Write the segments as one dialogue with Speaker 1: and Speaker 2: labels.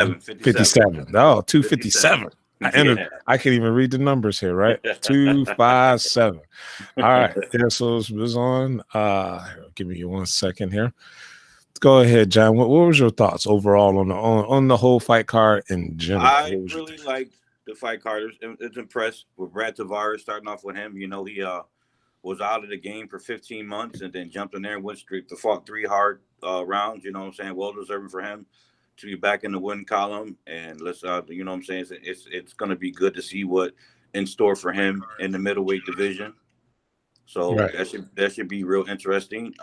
Speaker 1: 57. Oh, 257.
Speaker 2: Yeah.
Speaker 1: I can't even read the numbers here, right? 257. All right. Yeah, so it was on. Give me 1 second here. Go ahead, John. What was your thoughts overall on the whole fight card in general?
Speaker 2: I really liked the fight card. It's impressed with Brad Tavares, starting off with him. You know, he was out of the game for 15 months and then jumped in there and went straight to fought 3 hard rounds. You know what I'm saying? Well deserving for him to be back in the win column. And let's, you know what I'm saying? It's going to be good to see what in store for him in the middleweight division. So
Speaker 1: Right.
Speaker 2: that should be real interesting.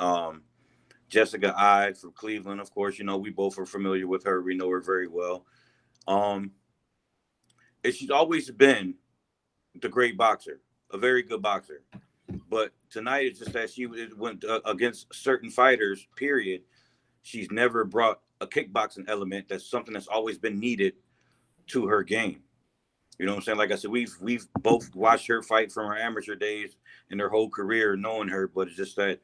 Speaker 2: Jessica Ide from Cleveland, of course, you know, we both are familiar with her. We know her very well. And she's always been the great boxer, a very good boxer. But tonight it's just that she went against certain fighters, period. She's never brought a kickboxing element. That's something that's always been needed to her game. You know what I'm saying? Like I said, we've both watched her fight from her amateur days and her whole career knowing her, but it's just that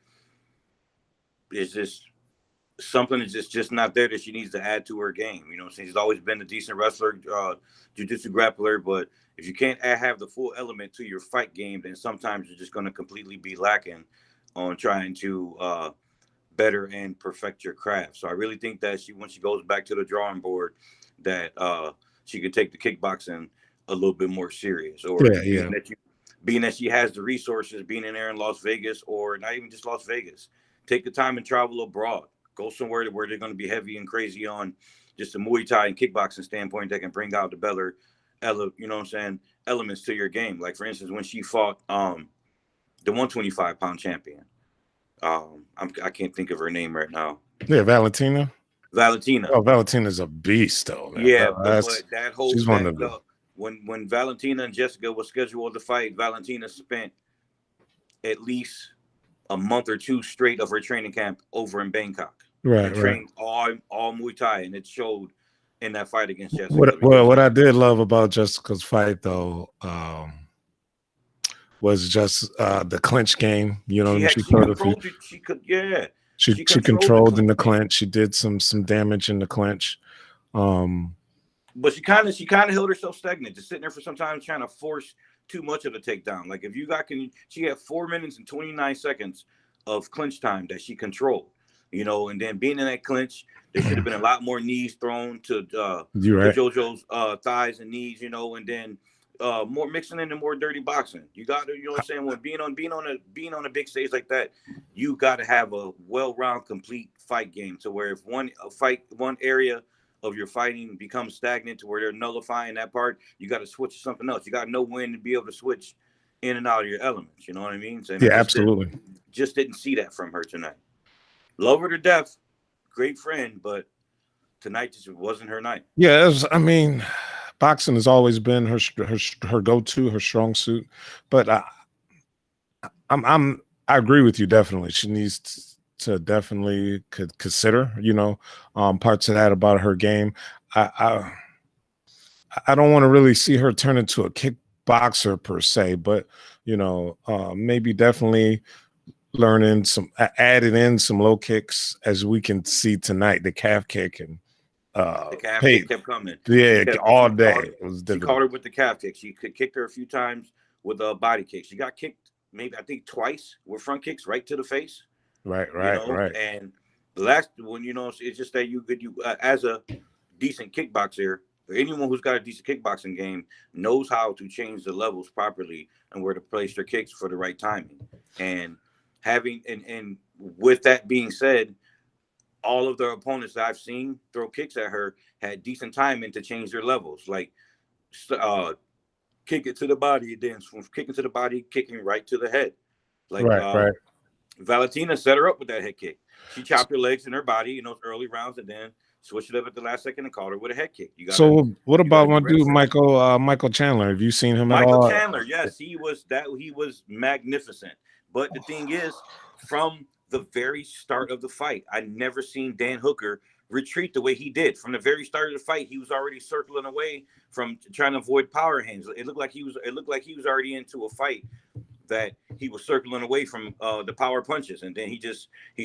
Speaker 2: it's just something that's just not there that she needs to add to her game. You know what I'm saying? She's always been a decent wrestler, jiu-jitsu grappler, but if you can't have the full element to your fight game, then sometimes you're just going to completely be lacking on trying to better and perfect your craft. So I really think that when she goes back to the drawing board, that she can take the kickboxing a little bit more serious. Or being that she has the resources, being in there in Las Vegas, or not even just Las Vegas, take the time and travel abroad. Go somewhere where they're going to be heavy and crazy on just a Muay Thai and kickboxing standpoint that can bring out the better, you know what I'm saying, elements to your game. Like, for instance, when she fought the 125-pound champion. I can't think of her name right now.
Speaker 1: Yeah, Valentina.
Speaker 2: Oh,
Speaker 1: Valentina's a beast, though, man.
Speaker 2: Yeah, but that whole
Speaker 1: she's one of them.
Speaker 2: When Valentina and Jessica was scheduled to fight, Valentina spent at least a month or 2 straight of her training camp over in Bangkok.
Speaker 1: Right,
Speaker 2: trained all Muay Thai, and it showed in that fight against Jessica.
Speaker 1: What I did love about Jessica's fight, though, was just the clinch game. You know,
Speaker 2: she
Speaker 1: controlled in the clinch. She did some damage in the clinch.
Speaker 2: But she kind of held herself stagnant, just sitting there for some time trying to force too much of a takedown. Like, if you she had 4 minutes and 29 seconds of clinch time that she controlled, you know, and then being in that clinch, there should have been a lot more knees thrown to JoJo's thighs and knees, you know, and then more mixing in the more dirty boxing. You got to, you know what I'm saying, when being on a big stage like that, you got to have a well-rounded, complete fight game, to where if one area of your fighting becomes stagnant to where they're nullifying that part, you got to switch to something else. You got to know when to be able to switch in and out of your elements. You know what I mean? So,
Speaker 1: absolutely.
Speaker 2: Just didn't see that from her tonight. Love her to death, great friend, but tonight just wasn't her night.
Speaker 1: Yeah, boxing has always been her go-to, her strong suit. But I agree with you, definitely. She needs to definitely consider, you know, parts of that about her game. I don't want to really see her turn into a kickboxer per se, but, you know, maybe definitely adding in some low kicks, as we can see tonight, the calf kick, and
Speaker 2: the calf kick kept coming.
Speaker 1: All day.
Speaker 2: She caught her with the calf kick. She kicked her a few times with a body kick. She got kicked maybe, I think, twice with front kicks right to the face.
Speaker 1: Right.
Speaker 2: And the last one, you know, it's just that you as a decent kickboxer, or anyone who's got a decent kickboxing game, knows how to change the levels properly and where to place their kicks for the right timing. And and with that being said, all of the opponents that I've seen throw kicks at her had decent timing to change their levels, like kick it to the body, then from kicking to the body, kicking right to the head. Like,
Speaker 1: right.
Speaker 2: Valentina set her up with that head kick. She chopped her legs and her body in those early rounds, and then switched it up at the last second and caught her with a head kick.
Speaker 1: What about my dude Michael Chandler? Have you seen him at all?
Speaker 2: Michael Chandler, yes, he was magnificent. But the thing is, from the very start of the fight, I never seen Dan Hooker retreat the way he did. From the very start of the fight, he was already circling away from trying to avoid power hands. It looked like he was already into a fight that he was circling away from the power punches, and then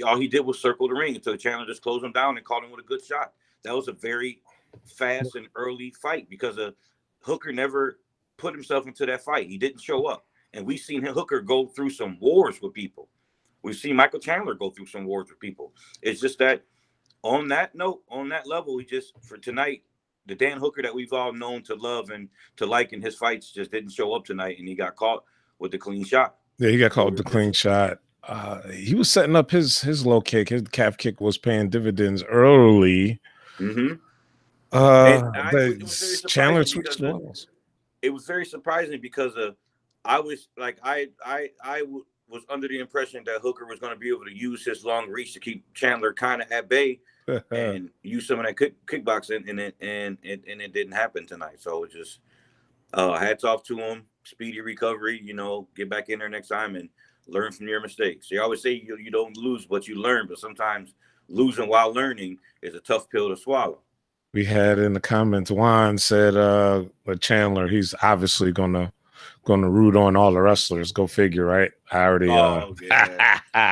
Speaker 2: all he did was circle the ring until Chandler just closed him down and caught him with a good shot. That was a very fast and early fight because Hooker never put himself into that fight. He didn't show up. And we've seen Hooker go through some wars with people. We've seen Michael Chandler go through some wars with people. It's just that on that note, on that level, we just, for tonight, the Dan Hooker that we've all known to love and to like in his fights just didn't show up tonight, and he got caught with the clean shot.
Speaker 1: Yeah, he got caught with the clean shot. He was setting up his low kick. His calf kick was paying dividends early.
Speaker 2: Mm-hmm.
Speaker 1: Chandler switched the walls.
Speaker 2: It was very surprising because I was like was under the impression that Hooker was going to be able to use his long reach to keep Chandler kind of at bay and use some of that kickboxing, and it didn't happen tonight. So it just hats off to him. Speedy recovery. Get back in there next time and learn from your mistakes. They always say you don't lose, but you learn. But sometimes losing while learning is a tough pill to swallow.
Speaker 1: We had in the comments, Juan said, with Chandler, he's obviously gonna root on all the wrestlers. Go figure, right? I already.
Speaker 2: Yeah.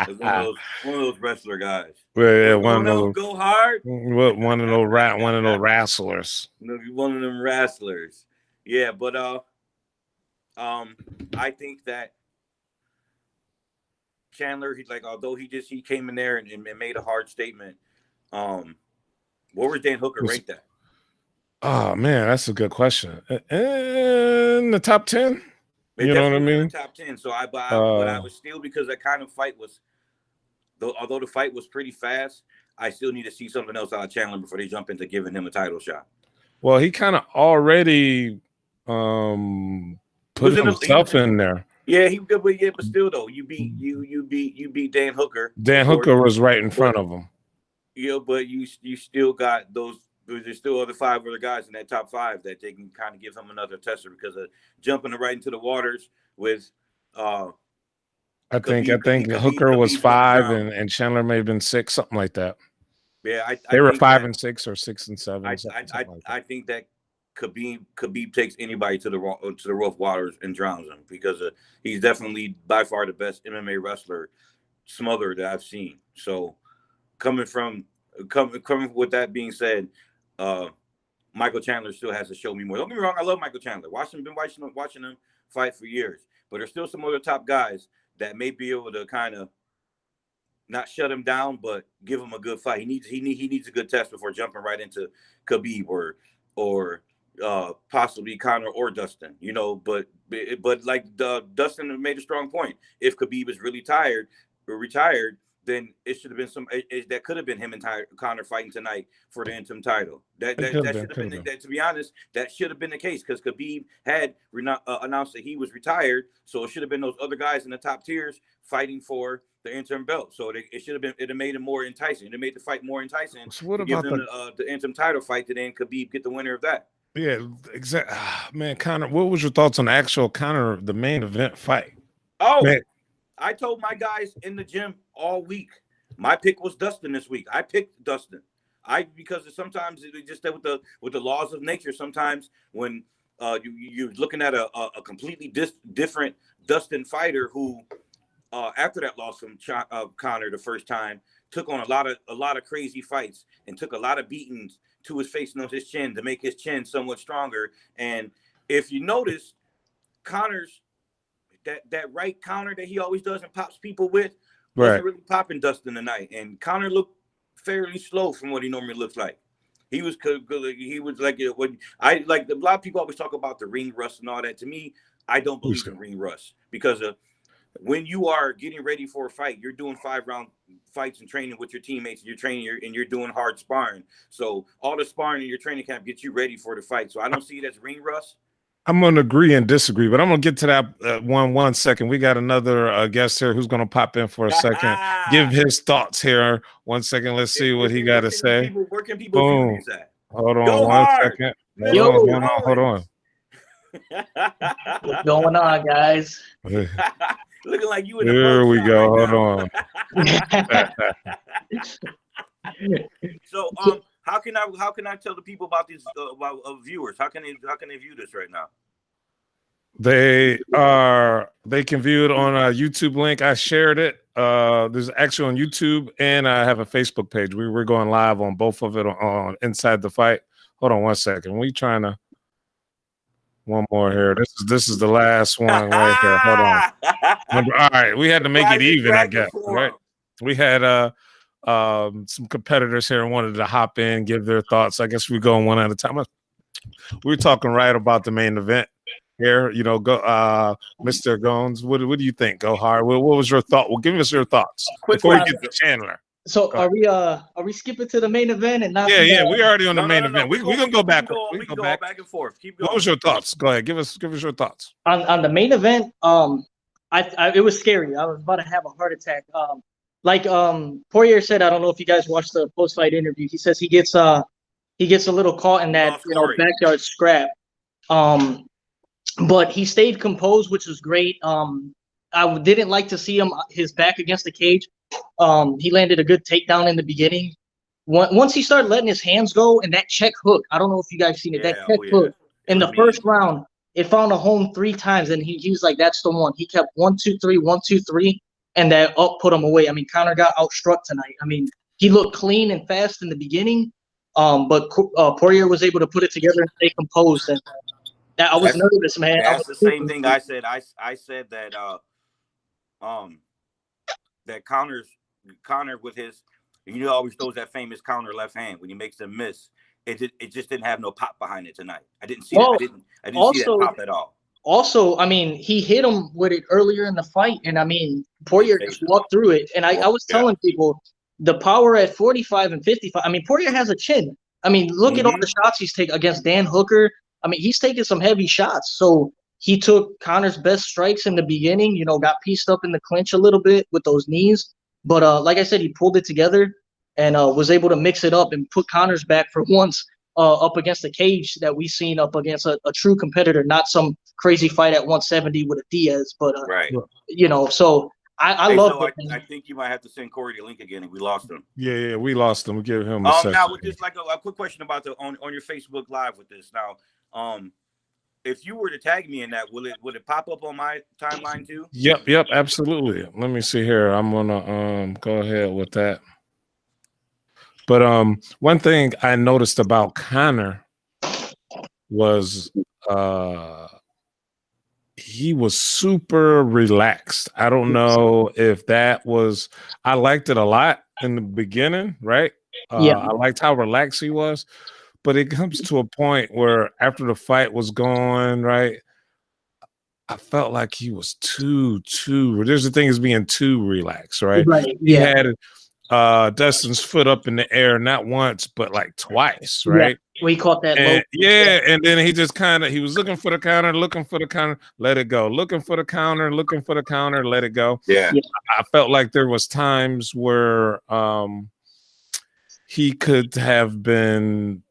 Speaker 2: one of those wrestler guys.
Speaker 1: Yeah, one of those
Speaker 2: go hard.
Speaker 1: One of those wrestlers.
Speaker 2: One of them wrestlers. Yeah, but I think that Chandler, although he came in there and made a hard statement. Where was Dan Hooker ranked at?
Speaker 1: Oh man, that's a good question. In the top 10, you know what I mean?
Speaker 2: Top 10. So but I was still, because that kind of fight was, although the fight was pretty fast, I still need to see something else out of Chandler before they jump into giving him a title shot.
Speaker 1: Well, he kind of already put himself in there.
Speaker 2: Yeah, he good, but still though, you beat Dan Hooker.
Speaker 1: Dan Hooker was right in front of him.
Speaker 2: But you still got those. There's still five other guys in that top 5 that they can kind of give him another tester because of jumping right into the waters with. I
Speaker 1: think Hooker was 5 and Chandler may have been 6, something like that.
Speaker 2: Yeah,
Speaker 1: they were 5 and 6 or 6 and 7.
Speaker 2: I think that Khabib takes anybody to the rough waters and drowns them because he's definitely by far the best MMA wrestler smotherer that I've seen. So. Coming with that being said, Michael Chandler still has to show me more. Don't get me wrong, I love Michael Chandler. Been watching him fight for years. But there's still some other top guys that may be able to kind of not shut him down, but give him a good fight. He needs a good test before jumping right into Khabib or possibly Conor or Dustin. But like Dustin made a strong point. If Khabib is really tired or retired, then it should have been that could have been him and Conor fighting tonight for the interim title. That should have been, to be honest, that should have been the case because Khabib had announced that he was retired, so it should have been those other guys in the top tiers fighting for the interim belt. So it should have been. It made it more enticing. It made the fight more enticing.
Speaker 1: So what about
Speaker 2: the interim title fight? To then Khabib get the winner of that.
Speaker 1: Yeah, exactly. Man, Conor, what was your thoughts on the actual Conor, the main event fight?
Speaker 2: Oh. Man. I told my guys in the gym all week, my pick was Dustin this week. I picked Dustin. Because sometimes it just with the laws of nature. Sometimes when you're looking at a completely different Dustin fighter who, after that loss from Conor the first time, took on a lot of crazy fights and took a lot of beatings to his face and on his chin to make his chin somewhat stronger. And if you notice, Conor's that right counter that he always does and pops people with wasn't really popping Dustin tonight. And Conor looked fairly slow from what he normally looks like. He was good. He was like when a lot of people always talk about the ring rust and all that. To me, I don't believe in ring rust because when you are getting ready for a fight, you're doing 5-round fights and training with your teammates. And you're training and you're doing hard sparring. So all the sparring in your training camp gets you ready for the fight. So I don't see it as ring rust.
Speaker 1: I'm going to agree and disagree, but I'm going to get to that one second. We got another guest here who's going to pop in for a second. Give his thoughts here. 1 second. Let's see what he got to say.
Speaker 2: Where can people view these at?
Speaker 1: Hold on 1 second. Hold on.
Speaker 3: What's going on, guys?
Speaker 2: Looking like you in the
Speaker 1: Here we go.
Speaker 2: Right
Speaker 1: Hold
Speaker 2: on. So, how can I tell the people about these about viewers? How can they view this right now?
Speaker 1: They can view it on a YouTube link. I shared it. There's actually on YouTube, and I have a Facebook page. We're going live on both of it on Inside the Fight. Hold on 1 second. We trying to one more here. This is the last one right here. Hold on. All right, we had to make it even, I guess. Right? We had some competitors here and wanted to hop in, give their thoughts. I guess we go one at a time. We're talking right about the main event here. You know, go Mr. Gones. What do you think? Go hard. What was your thought? Well, give us your thoughts before we get to Chandler.
Speaker 3: So are we skipping to the main event and not?
Speaker 1: Yeah, we already on the main event. We can go back.
Speaker 2: We can go back and forth. Keep going.
Speaker 1: What was your thoughts? Go ahead. Give us your thoughts.
Speaker 3: On the main event, it was scary. I was about to have a heart attack. Poirier said, I don't know if you guys watched the post-fight interview. He says he gets a little caught in that backyard scrap. But he stayed composed, which was great. I didn't like to see his back against the cage. He landed a good takedown in the beginning. Once he started letting his hands go and that check hook, I don't know if you guys seen it. That check hook in the first round, it found a home 3 times, and he was like, "That's the one." He kept 1, 2, 3, 1, 2, 3, and that up put him away. I mean, Conor got outstruck tonight. I mean, he looked clean and fast in the beginning, but Poirier was able to put it together and stay composed. And I was nervous, man.
Speaker 2: That's the same thing I said. I said that that Conor with his, he always throws that famous counter left hand when he makes them miss. It just didn't have no pop behind it tonight. I didn't see that. I didn't see that pop at all.
Speaker 3: Also, I mean, he hit him with it earlier in the fight, and I mean, Poirier just walked through it. And I was telling people the power at 45 and 55. I mean, Poirier has a chin. I mean, look at all the shots he's taken against Dan Hooker. I mean, he's taking some heavy shots. So he took Conor's best strikes in the beginning, got pieced up in the clinch a little bit with those knees. But like I said, he pulled it together and was able to mix it up and put Conor's back for once up against the cage that we seen up against a true competitor, not some crazy fight at 170 with a Diaz. But, so I love it.
Speaker 2: I think you might have to send Corey the link again, and we lost him.
Speaker 1: Yeah, we lost him. We give him a second.
Speaker 2: Now, with this, like a quick question about on your Facebook Live with this. Now, if you were to tag me in that, would it pop up on my timeline too?
Speaker 1: Yep, absolutely. Let me see here. I'm gonna go ahead with that. But one thing I noticed about Conor was he was super relaxed. I don't know if that was. I liked it a lot in the beginning, right? I liked how relaxed he was. But it comes to a point where after the fight was going, right, I felt like he was too. There's the thing is being too relaxed, right? He had Dustin's foot up in the air not once, but like twice, right?
Speaker 3: We caught that.
Speaker 1: And then he just he was looking for the counter, let it go. Looking for the counter, let it go.
Speaker 2: Yeah.
Speaker 1: I felt like there was times where he could have been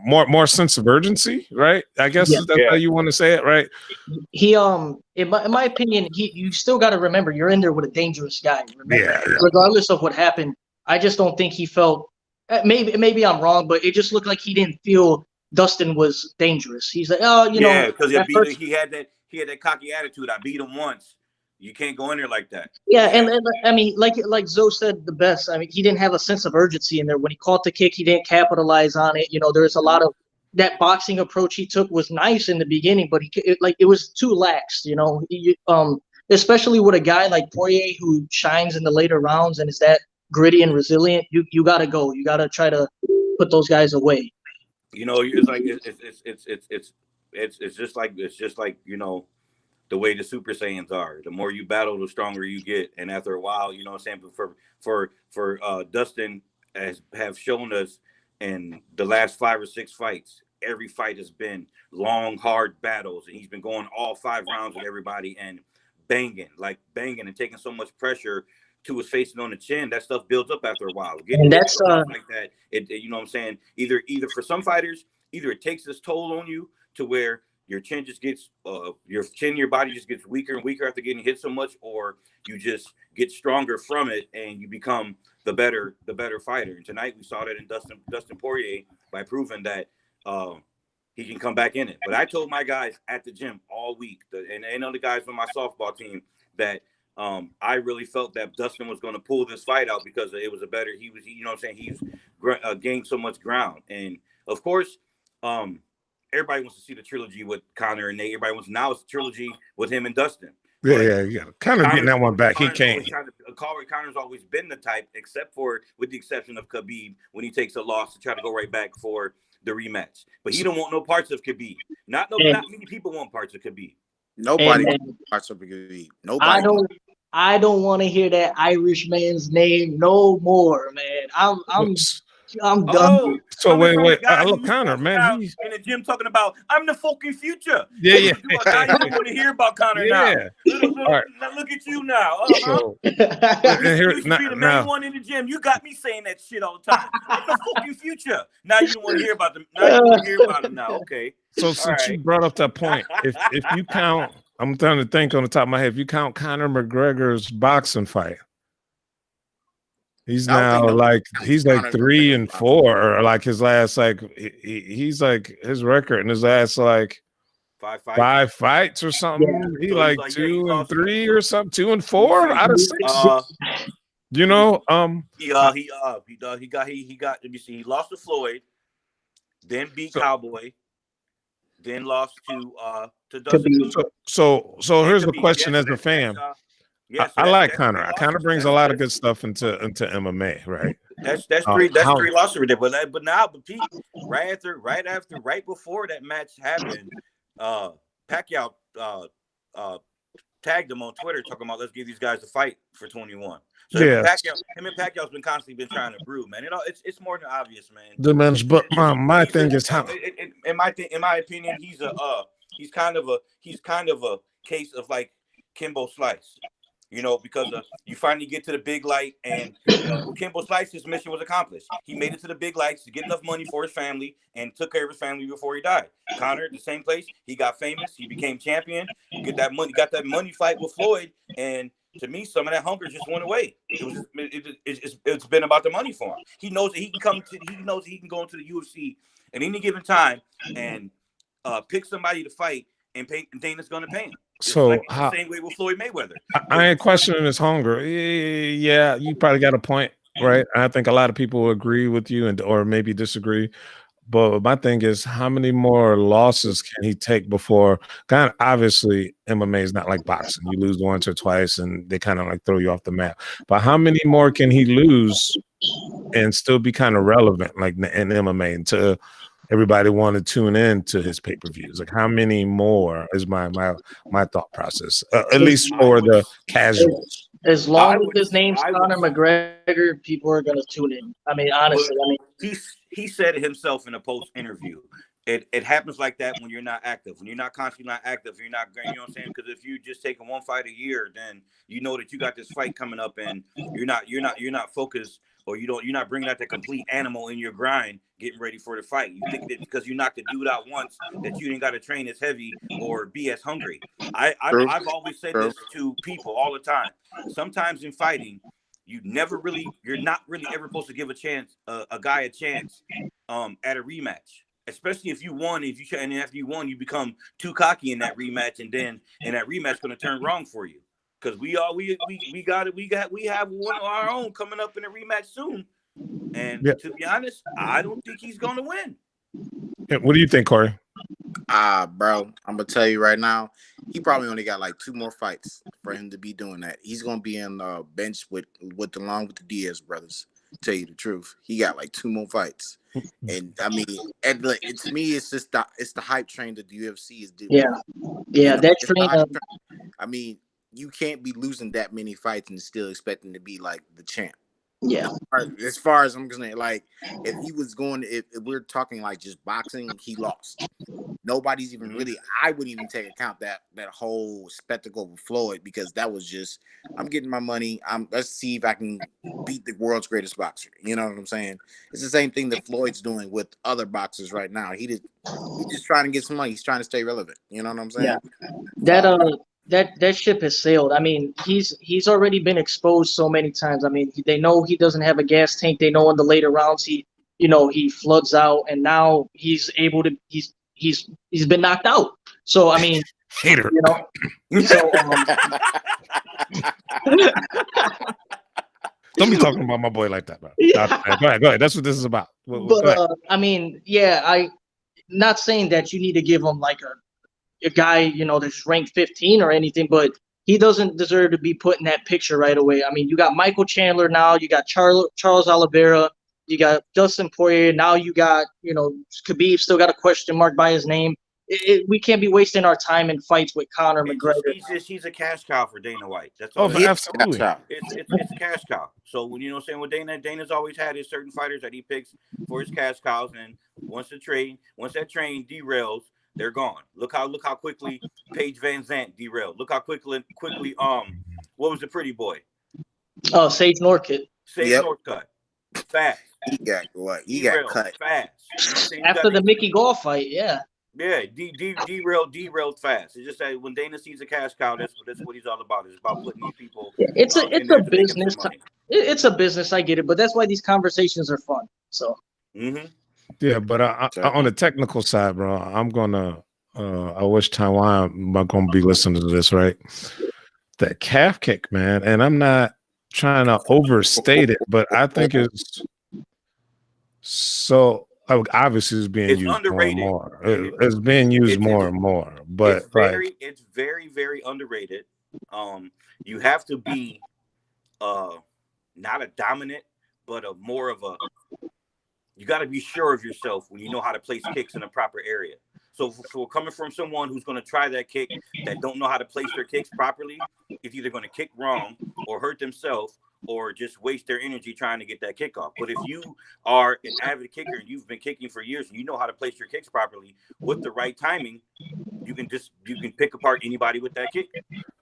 Speaker 1: more sense of urgency, right? I guess that's how you want to say it, right?
Speaker 3: He in my opinion, you still got to remember you're in there with a dangerous guy. Regardless of what happened, I just don't think he felt. Maybe I'm wrong, but it just looked like he didn't feel Dustin was dangerous. He's like,
Speaker 2: because he had that cocky attitude. I beat him once. You can't go in there like that.
Speaker 3: Yeah, and I mean, like Zoe said the best. I mean, he didn't have a sense of urgency in there. When he caught the kick, he didn't capitalize on it. There's a lot of that boxing approach he took was nice in the beginning, but it was too lax. Especially with a guy like Poirier who shines in the later rounds and is that gritty and resilient. You got to go. You got to try to put those guys away.
Speaker 2: It's like it's just like the way the Super Saiyans are. The more you battle, the stronger you get. And after a while, you know what I'm saying? For Dustin have shown us in the last 5 or 6 fights, every fight has been long, hard battles. And he's been going all 5 rounds with everybody and banging and taking so much pressure to his face and on the chin. That stuff builds up after a while.
Speaker 3: And that's
Speaker 2: like that. You know what I'm saying? Either for some fighters, it takes its toll on you to where your chin just gets your body just gets weaker and weaker after getting hit so much, or you just get stronger from it and you become the better fighter. And tonight we saw that in Dustin Poirier by proving that he can come back in it. But I told my guys at the gym all week, and other guys on my softball team, that I really felt that Dustin was going to pull this fight out because it was he's gained so much ground. And of course, everybody wants to see the trilogy with Connor and Nate. Everybody wants now it's a trilogy with him and Dustin.
Speaker 1: Yeah. Connor's getting that one back. He can't.
Speaker 2: Connor's always been the type, with the exception of Khabib, when he takes a loss to try to go right back for the rematch. But he don't want no parts of Khabib. Not many people want parts of Khabib.
Speaker 4: Nobody wants parts of Khabib. Nobody.
Speaker 3: I don't want to hear that Irish man's name no more, man. I'm done.
Speaker 2: Oh,
Speaker 1: so wait. Look, Connor, man,
Speaker 2: he's in the gym talking about I'm the fucking future.
Speaker 1: Yeah.
Speaker 2: Now you don't want to hear about Connor now. Right. Now look at you now.
Speaker 1: So,
Speaker 2: you used to be the main one in the gym. You got me saying that shit all the time. I'm the fucking future. Now you don't want to hear about them. Now you want to hear about him now. Okay.
Speaker 1: So since you brought up that point, if you count, I'm trying to think on the top of my head. If you count Conor McGregor's boxing fight, he's now he's like 3 and 4, or like his last he's like his record in his last 5 fights or something. Yeah. He so like 2 and 3 or something, 2 and 4 out of 6. You know,
Speaker 2: he got. Let me see. He lost to Floyd, then beat Cowboy, then lost to Dustin.
Speaker 1: So here's the question as a fan. I like Connor. Connor brings a lot of good stuff into MMA, right?
Speaker 2: That's three losses right there. But Pete, right before that match happened, Pacquiao tagged him on Twitter talking about let's give these guys a fight for 21. So him and Pacquiao's been constantly trying to brew, man. It's more than obvious, man.
Speaker 1: But my thing is how
Speaker 2: in my opinion, he's kind of a case of like Kimbo Slice. You know, because you finally get to the big light, and Kimbo Slice's mission was accomplished. He made it to the big lights to get enough money for his family and took care of his family before he died. Connor, the same place. He got famous. He became champion. Got that money fight with Floyd, and to me, some of that hunger just went away. It's been about the money for him. He knows that he can go into the UFC at any given time and pick somebody to fight and Dana's going to pay him.
Speaker 1: So
Speaker 2: the same way with Floyd Mayweather.
Speaker 1: I ain't questioning his hunger. Yeah, you probably got a point, right? I think a lot of people will agree with you or maybe disagree. But my thing is, how many more losses can he take before? Kind of obviously, MMA is not like boxing. You lose once or twice, and they kind of like throw you off the map. But how many more can he lose and still be kind of relevant, like in MMA, until everybody want to tune in to his pay-per-views? Like, how many more is my thought process, at least for the casuals?
Speaker 3: As long as his name's Conor McGregor, people are going to tune in. I mean, honestly,
Speaker 2: he said it himself in a post interview. It happens like that when you're not active, when you're not constantly not active. You're not, you know what I'm saying? Because if you just taking one fight a year, then you know that you got this fight coming up, and you're not focused, or you're not bringing out the complete animal in your grind, getting ready for the fight. You think that because you knocked the dude out once that you didn't got to train as heavy or be as hungry. I've always said this to people all the time. Sometimes in fighting, you're not really ever supposed to give a guy a chance at a rematch. Especially if you won, and after you won, you become too cocky in that rematch, and that rematch going to turn wrong for you. Because we have one of our own coming up in a rematch soon, and to be honest, I don't think he's going to win.
Speaker 1: What do you think, Corey?
Speaker 4: Bro, I'm gonna tell you right now, he probably only got like 2 more fights for him to be doing that. He's gonna be in the bench along with the Diaz brothers. Tell you the truth, he got like 2 more fights, and I mean, to me, it's just the hype train that the UFC is doing.
Speaker 3: Yeah, that train.
Speaker 4: I mean, you can't be losing that many fights and still expecting to be like the champ.
Speaker 3: Yeah.
Speaker 4: As far as I'm concerned, like if he was if we're talking like just boxing, he lost. Nobody's even really. I wouldn't even take account that whole spectacle with Floyd, because that was just, I'm getting my money. Let's see if I can beat the world's greatest boxer. You know what I'm saying? It's the same thing that Floyd's doing with other boxers right now. He's just trying to get some money. He's trying to stay relevant. You know what I'm saying?
Speaker 3: Yeah. That ship has sailed. I mean, he's already been exposed so many times. I mean, they know he doesn't have a gas tank. They know in the later rounds he floods out, and now he's able to. He's been knocked out. So I mean,
Speaker 1: hater.
Speaker 3: You know, so,
Speaker 1: don't be talking about my boy like that, bro. Go ahead. That's what this is about.
Speaker 3: I mean, yeah, not saying that you need to give him like a guy, you know, that's ranked 15 or anything, but he doesn't deserve to be put in that picture right away. I mean, you got Michael Chandler now, you got Charles Oliveira, you got Dustin Poirier, now you got, you know, Khabib still got a question mark by his name. We can't be wasting our time in fights with Conor McGregor.
Speaker 2: He's a cash cow for Dana White. That's all.
Speaker 1: Absolutely.
Speaker 2: It's a cash cow. So when you know what I'm saying, what Dana's always had is certain fighters that he picks for his cash cows, and once that train derails, they're gone. Look how quickly Paige Van Zandt derailed. Look how quickly what was the pretty boy?
Speaker 3: Oh, Sage Northcutt.
Speaker 2: Northcutt. Fast.
Speaker 4: He got cut
Speaker 2: fast.
Speaker 3: After the Mickey Gall fight, yeah.
Speaker 2: Yeah, derailed fast. It's just that when Dana sees a cash cow, that's what he's all about. It's about putting these people.
Speaker 3: It's a business. It's a business. I get it, but that's why these conversations are fun. So.
Speaker 2: Mm-hmm.
Speaker 1: Yeah, but on the technical side, bro, I'm gonna. I wish Taiwan am not gonna be listening to this, right? That calf kick, man, and I'm not trying to overstate it, but I think it's so. Obviously, it's being used underrated. More and more. It's being used more and more. But
Speaker 2: it's very, very underrated. You have to be not a dominant, but more of a. You got to be sure of yourself when you know how to place kicks in a proper area. So for coming from someone who's going to try that kick that don't know how to place their kicks properly, it's either going to kick wrong or hurt themselves or just waste their energy trying to get that kick off. But if you are an avid kicker and you've been kicking for years and you know how to place your kicks properly with the right timing, you can pick apart anybody with that kick.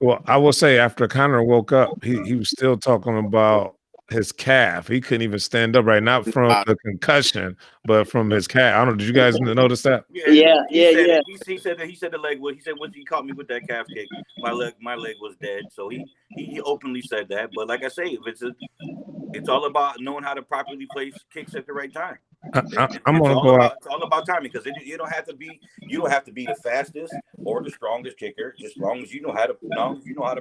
Speaker 1: Well, I will say after Conor woke up, he was still talking about his calf. He couldn't even stand up right, not from the concussion, but from his calf. I don't know. Did you guys notice that?
Speaker 3: Yeah.
Speaker 2: He said the leg was. He said once he caught me with that calf kick, my leg was dead. So he openly said that. But like I say, it's all about knowing how to properly place kicks at the right time.
Speaker 1: I'm gonna go out.
Speaker 2: It's all about timing because you don't have to be the fastest or the strongest kicker. Just as long as you know how to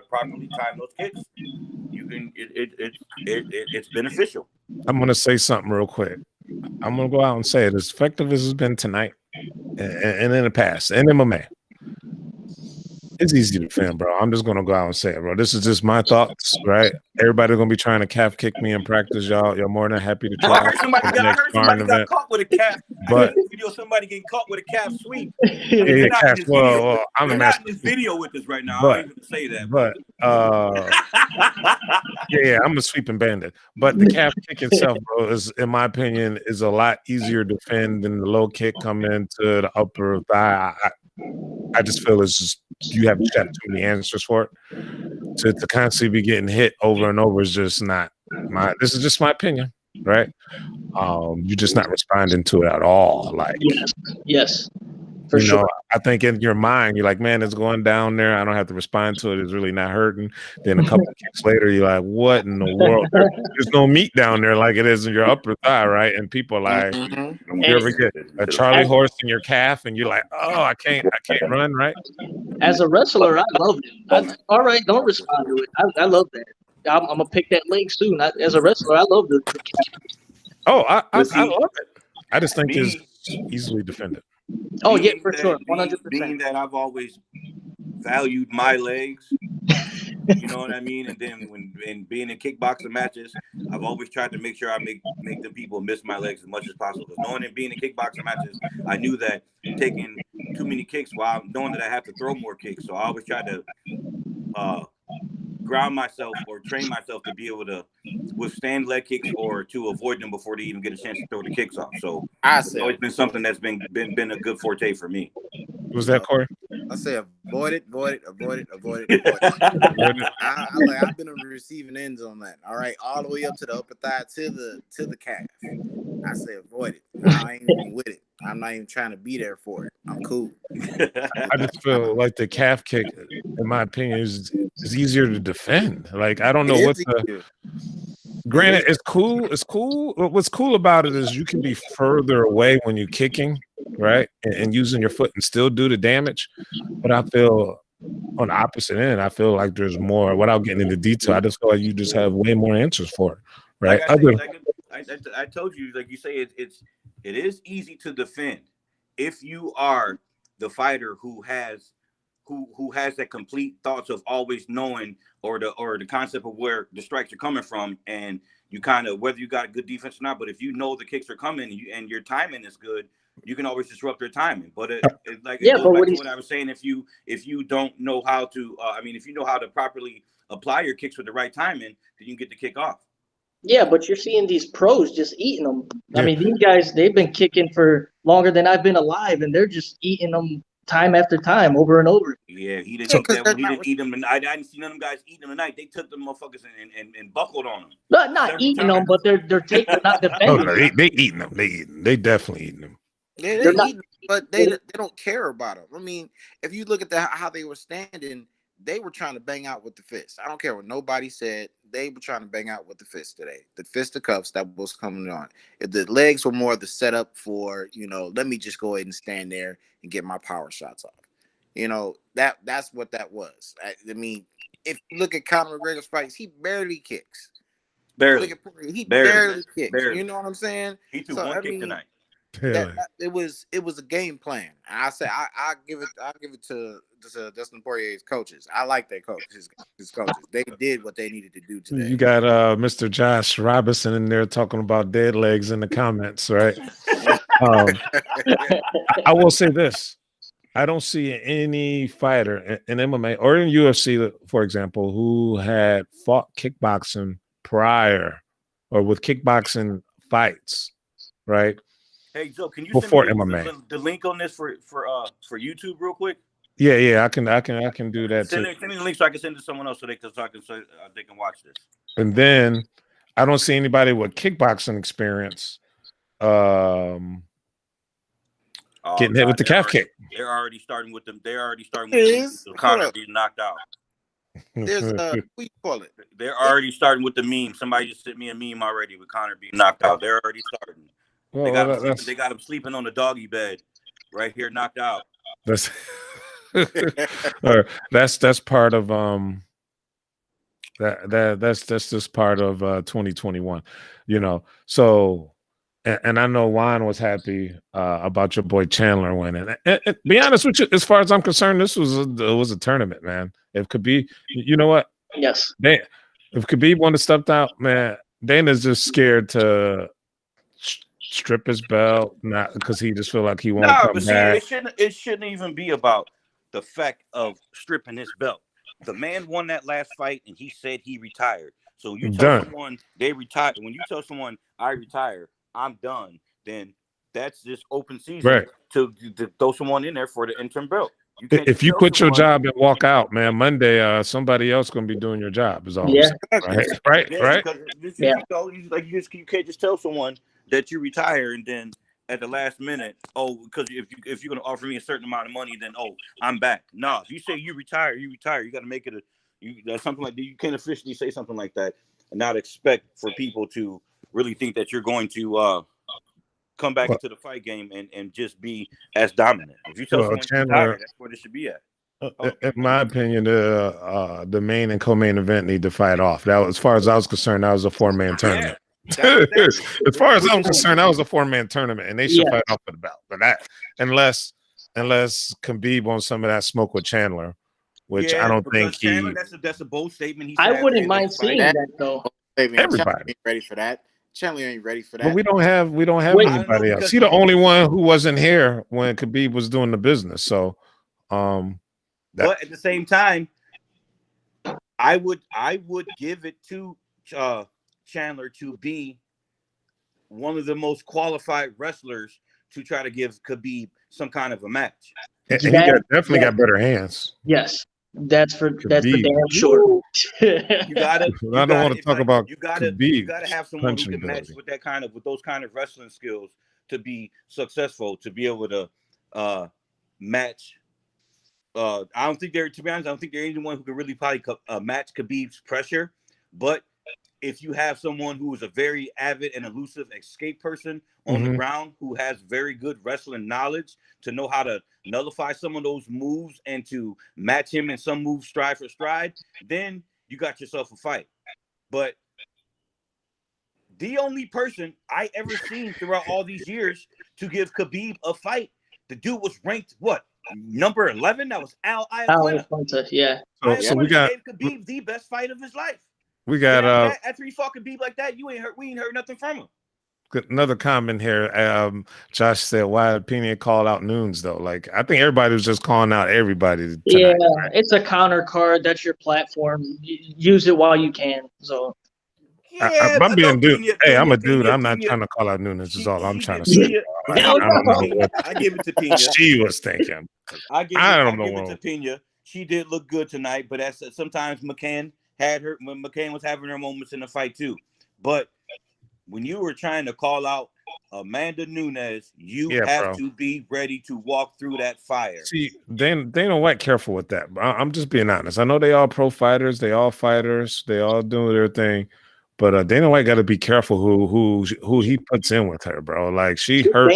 Speaker 2: properly time those kicks, you can. It's beneficial.
Speaker 1: I'm gonna say something real quick. I'm gonna go out and say it as effective as it's been tonight and in the past in MMA. It's easy to defend, bro. I'm just gonna go out and say it, bro. This is just my thoughts, right? Everybody's gonna be trying to calf kick me in practice, y'all. You're more than happy to try.
Speaker 2: I heard somebody got caught with a calf. But video somebody getting caught with a calf sweep.
Speaker 1: Yeah, calf. Well, I'm the master.
Speaker 2: Not in this video with us right now.
Speaker 1: But,
Speaker 2: I don't even say that.
Speaker 1: But yeah, I'm a sweeping bandit. But the calf kick itself, bro, is in my opinion is a lot easier to defend than the low kick coming into the upper thigh. I just feel it's just you haven't got too many answers for it. To constantly be getting hit over and over is just not my. This is just my opinion, right? You're just not responding to it at all. Like
Speaker 3: yes, for
Speaker 1: you
Speaker 3: sure.
Speaker 1: know, I think in your mind you're like, man, it's going down there. I don't have to respond to it. It's really not hurting. Then a couple of kicks later, you're like, what in the world? There's no meat down there like it is in your upper thigh, right? And people are like, you ever get a Charlie horse in your calf, and you're like, oh, I can't run, right?
Speaker 3: As a wrestler, I love it. All right, don't respond to it. I love that. I'm gonna pick that leg soon. As a wrestler, I love the
Speaker 1: Oh, I love it. I just think it's easily defended.
Speaker 3: Oh yeah, for sure, 100%.
Speaker 2: Being that I've always valued my legs, you know what I mean, and then when being in kickboxing matches, I've always tried to make sure I make the people miss my legs as much as possible. Because knowing that being in kickboxing matches, I knew that taking too many kicks, while knowing that I have to throw more kicks, so I always try to ground myself or train myself to be able to withstand leg kicks or to avoid them before they even get a chance to throw the kicks off. So it's always been something that's been a good forte for me.
Speaker 1: Was that Corey?
Speaker 4: I say avoid it. I've been on the receiving ends on that. All right, all the way up to the upper thigh to the calf. I say avoid it. I ain't even with it. I'm not even trying to be there for it. I'm cool.
Speaker 1: I just feel like the calf kick, in my opinion, is easier to defend. Like I don't know what the. Granted, it's cool. It's cool. What's cool about it is you can be further away when you're kicking, right, and using your foot and still do the damage. But I feel on the opposite end, I feel like there's more. Without getting into detail, I just feel like you just have way more answers for it, right?
Speaker 2: I told you, like you say, it is easy to defend if you are the fighter who has that complete thoughts of always knowing or the concept of where the strikes are coming from, and you kind of, whether you got good defense or not, but if you know the kicks are coming and your timing is good, you can always disrupt their timing. But it goes back to what I was saying. If you don't know how to, if you know how to properly apply your kicks with the right timing, then you can get the kick off.
Speaker 3: Yeah, but you're seeing these pros just eating them.
Speaker 1: Yeah.
Speaker 3: I mean, these guys, they've been kicking for longer than I've been alive, and they're just eating them time after time, over and over.
Speaker 2: Yeah, he didn't eat that. He didn't eat them. And I didn't see none of them guys eating them tonight. They took the motherfuckers and buckled on them.
Speaker 3: Not eating them, but they're not defending.
Speaker 1: No, they eating them. They definitely eating them.
Speaker 4: Yeah, they're eating, but they don't care about them. I mean, if you look at how they were standing, they were trying to bang out with the fist. I don't care what nobody said. They were trying to bang out with the fist today. The fist of cuffs that was coming on. If the legs were more the setup for, let me just go ahead and stand there and get my power shots off. That's what that was. I mean, if you look at Conor McGregor's fights, he barely kicks.
Speaker 2: Barely
Speaker 4: kicks.
Speaker 2: Barely.
Speaker 4: You know what I'm saying?
Speaker 2: He threw one kick tonight.
Speaker 4: It was a game plan. I say I give it to Dustin Poirier's coaches. I like their coaches. His coaches. They did what they needed to do today.
Speaker 1: You got Mr. Josh Robinson in there talking about dead legs in the comments, right? I will say this. I don't see any fighter in MMA or in UFC, for example, who had fought kickboxing prior or with kickboxing fights, right?
Speaker 2: Hey Joe, can you
Speaker 1: before
Speaker 2: send me
Speaker 1: MMA
Speaker 2: the link on this for YouTube real quick?
Speaker 1: Yeah, I can do that
Speaker 2: send
Speaker 1: too.
Speaker 2: Send me the link so I can send it to someone else so they can watch this.
Speaker 1: And then I don't see anybody with kickboxing experience getting hit with the calf kick.
Speaker 2: They're already starting with them. They're already starting with Conor being knocked out.
Speaker 4: There's what you call it?
Speaker 2: They're already starting with the meme. Somebody just sent me a meme already with Conor being knocked out. They're already starting. They got him sleeping on the doggy bed right here, knocked out.
Speaker 1: That's that's part of that's just part of 2021, So and I know Juan was happy about your boy Chandler winning. And be honest with you, as far as I'm concerned, this was a tournament, man. If Khabib, you know what?
Speaker 3: Yes.
Speaker 1: If Khabib wanted to step out, man, Dana's just scared to strip his belt, not because he just feel like he won't come back.
Speaker 2: It shouldn't even be about the fact of stripping his belt. The man won that last fight, and he said he retired. So you tell someone they retired. When you tell someone I retire, I'm done, then that's just open season to throw someone in there for the interim belt.
Speaker 1: If you quit your job and walk out, man, Monday somebody else gonna be doing your job. Is all I'm saying. Right.
Speaker 2: You can't just tell someone that you retire and then at the last minute, because if you're gonna offer me a certain amount of money, then I'm back. No, if you say you retire. You got to make it that's something like that. You can't officially say something like that and not expect for people to really think that you're going to come back into the fight game and just be as dominant. If you tell someone Chandler, that's where it should be at.
Speaker 1: In my opinion, the main and co-main event need to fight off. That, as far as I was concerned, that was a 4-man tournament. As far as I'm concerned, that was a 4-man tournament, and they should fight off for the belt. But that, unless Khabib wants some of that smoke with Chandler, which I don't think
Speaker 2: Chandler, that's a bold statement.
Speaker 3: I wouldn't mind seeing that though.
Speaker 4: Everybody ain't ready for that. Chandler ain't ready for that.
Speaker 1: But we don't have anybody else. He's the only one who wasn't here when Khabib was doing the business. So,
Speaker 2: but at the same time, I would give it to Chandler to be one of the most qualified wrestlers to try to give Khabib some kind of a match.
Speaker 1: And he definitely got better hands.
Speaker 3: Yes. That's for damn sure.
Speaker 2: I don't want to
Speaker 1: talk about
Speaker 2: Khabib. You gotta have someone who can match with those kind of wrestling skills to be successful, to be able to match. To be honest, I don't think there's anyone who can really probably match Khabib's pressure. But if you have someone who is a very avid and elusive escape person on the ground, who has very good wrestling knowledge to know how to nullify some of those moves and to match him in some moves stride for stride, then you got yourself a fight. But the only person I ever seen throughout all these years to give Khabib a fight The dude was ranked what, number 11? That was Al
Speaker 3: Alex
Speaker 2: Iaquinta.
Speaker 3: Hunter, yeah.
Speaker 1: So we got
Speaker 2: gave Khabib the best fight of his life. After he fought Khabib like that, we ain't heard nothing from him.
Speaker 1: another comment here. Josh said, "Why Pena called out Nunes though?" Like I think everybody was just calling out everybody tonight.
Speaker 3: Yeah, it's a counter card. That's your platform. Use it while you can. So.
Speaker 2: Yeah,
Speaker 1: I'm being dude. Hey, I'm a dude.
Speaker 2: Pena,
Speaker 1: I'm not trying to call out Nunes. Is all I'm trying to say. I don't know what
Speaker 2: I give it to Pena.
Speaker 1: She was thinking. I don't know.
Speaker 2: Give it to Pena. She did look good tonight, but sometimes McCann was having her moments in the fight too. But when you were trying to call out Amanda Nunes, you have to be ready to walk through that fire.
Speaker 1: See, Dana White careful with that. I'm just being honest. I know they all pro fighters, they all fighters, they all doing their thing. But Dana White got to be careful who he puts in with her, bro. Like she hurt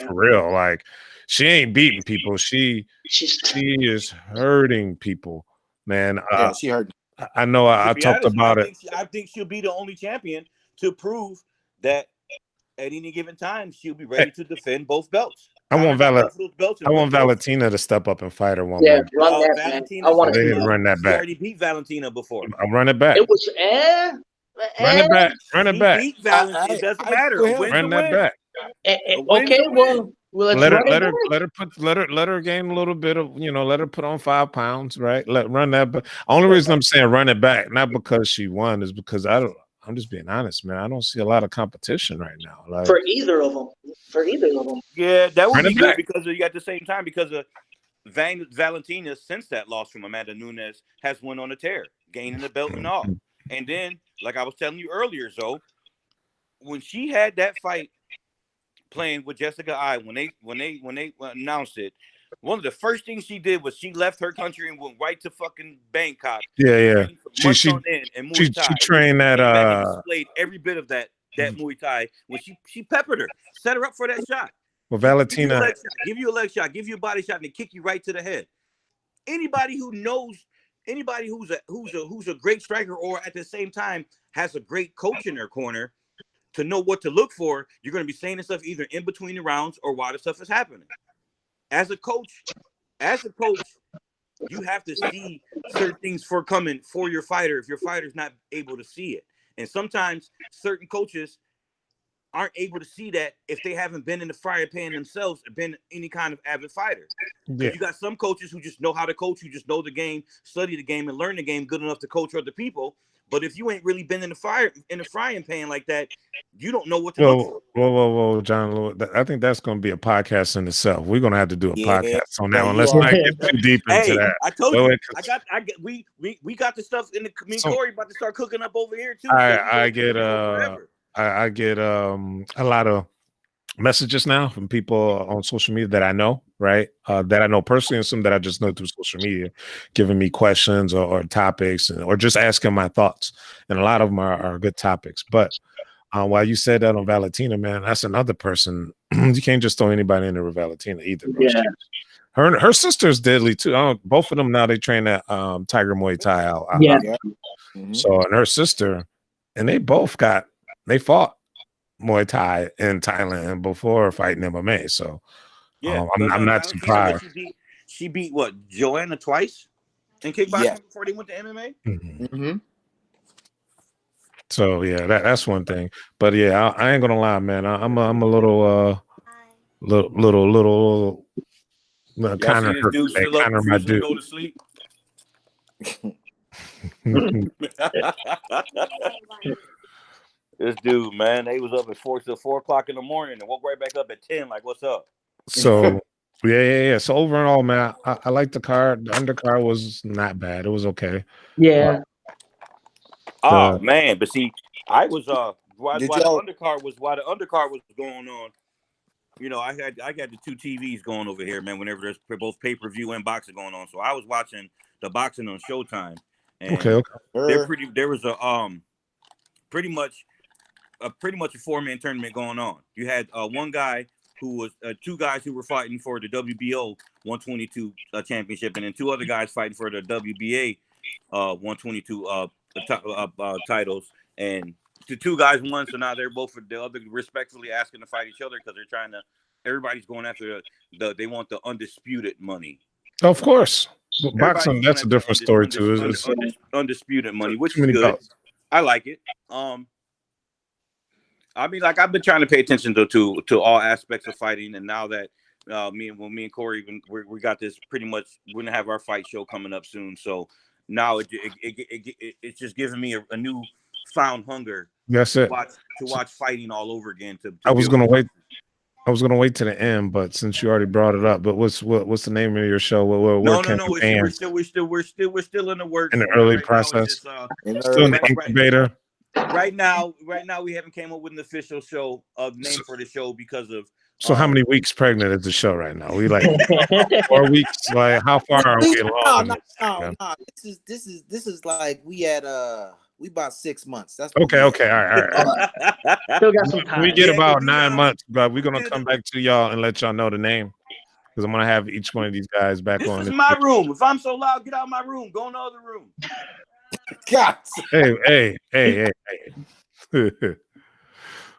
Speaker 1: for real. Like she ain't beating people. She is hurting people, man.
Speaker 4: Yeah, she hurt.
Speaker 1: I know. I talked about it.
Speaker 2: I think she'll be the only champion to prove that at any given time she'll be ready to defend both belts.
Speaker 1: I want Valentina to step up and fight her one more.
Speaker 3: Run that, Valentina. I want
Speaker 1: to run that back.
Speaker 2: She already beat Valentina before.
Speaker 1: I'll run it back.
Speaker 3: It was
Speaker 1: Run it back. Run it back.
Speaker 2: Beat Valentina. It doesn't matter.
Speaker 1: Run that back.
Speaker 3: Okay, well, let's
Speaker 1: let her gain a little bit of, let her put on 5 pounds, right? Run that back. Only reason I'm saying run it back, not because she won, is because I'm just being honest, man. I don't see a lot of competition right now. Like
Speaker 3: for either of them.
Speaker 2: Yeah, that would be good because at the same time, because of Valentina, since that loss from Amanda Nunes, has went on a tear, gaining the belt and all. And then, like I was telling you earlier, Zoe, when she had that fight playing with Jessica I, when they announced it, one of the first things she did was she left her country and went right to fucking Bangkok.
Speaker 1: Yeah. She trained that.
Speaker 2: Displayed every bit of that Muay Thai when she peppered her, set her up for that shot.
Speaker 1: Well, Valentina
Speaker 2: give you a leg shot, give you a body shot, and then kick you right to the head. Anybody who's a great striker, or at the same time has a great coach in their corner to know what to look for, you're going to be saying this stuff either in between the rounds or while the stuff is happening. As a coach, you have to see certain things coming for your fighter if your fighter's not able to see it. And sometimes certain coaches aren't able to see that if they haven't been in the fire pan themselves or been any kind of avid fighter. Yeah. You got some coaches who just know how to coach, who just know the game, study the game, and learn the game good enough to coach other people. But if you ain't really been in the frying pan like that, you don't know what to look for.
Speaker 1: Whoa, John. I think that's going to be a podcast in itself. We're going to have to do a podcast on that one. Let's not get too deep into that.
Speaker 2: I told you, we got the stuff in the Corey about to start cooking up over here too.
Speaker 1: I get a lot of messages now from people on social media that I know, right? That I know personally, and some that I just know through social media, giving me questions or topics, or just asking my thoughts. And a lot of them are good topics. But while you said that on Valentina, man, that's another person. You can't just throw anybody in there with Valentina either, bro. Yeah. Her sister's deadly too. Both of them now, they train at Tiger Muay Thai out. So, and her sister, and they fought Muay Thai in Thailand before fighting MMA. So I'm not surprised.
Speaker 2: She beat what, Joanna twice in kickboxing before they went to MMA?
Speaker 1: Mm-hmm. So yeah, that's one thing. But yeah, I ain't gonna lie, man. I'm a little kind of my dude.
Speaker 2: Go to sleep. This dude, man, they was up at 4 o'clock in the morning and woke right back up at 10. Like, what's up?
Speaker 1: So yeah. So overall, man, I like the card. The undercard was not bad. It was okay.
Speaker 3: Yeah.
Speaker 2: Man, but see, I was while the undercard was going on. I got the two TVs going over here, man. Whenever there's both pay-per-view and boxing going on, so I was watching the boxing on Showtime. And
Speaker 1: okay.
Speaker 2: There was a pretty much a 4-man tournament going on. You had one guy who was two guys who were fighting for the WBO 122 championship, and then two other guys fighting for the WBA 122 titles. And the two guys won, so now they're both the other respectfully asking to fight each other because everybody's going after they want the undisputed money.
Speaker 1: Of course, boxing,
Speaker 2: Everybody's
Speaker 1: that's a
Speaker 2: going
Speaker 1: different
Speaker 2: after
Speaker 1: story too. It's
Speaker 2: undisputed money, which
Speaker 1: too
Speaker 2: is
Speaker 1: many
Speaker 2: good.
Speaker 1: belts.
Speaker 2: I like it. I mean, like I've been trying to pay attention to all aspects of fighting, and now that me and Corey, we got this pretty much. We're gonna have our fight show coming up soon, so now it's just giving me a new found hunger.
Speaker 1: That's it.
Speaker 2: To watch fighting all over again.
Speaker 1: I was gonna wait. I was gonna wait to the end, but since you already brought it up, but what's the name of your show?
Speaker 2: No. We're still in the works.
Speaker 1: In the early process.
Speaker 2: Still
Speaker 1: in the incubator.
Speaker 2: Right now, we haven't came up with an official show name for the show because of.
Speaker 1: So how many weeks pregnant is the show right now? We like 4 weeks. Like how far are we along?
Speaker 4: No. This is like we about 6 months. That's
Speaker 1: okay. All right.
Speaker 3: Still got some time.
Speaker 1: We get about 9 months, but we're gonna come back to y'all and let y'all know the name because I'm gonna have each one of these guys back on.
Speaker 2: This is my room. If I'm so loud, get out of my room. Go in the other room.
Speaker 4: God.
Speaker 1: Hey.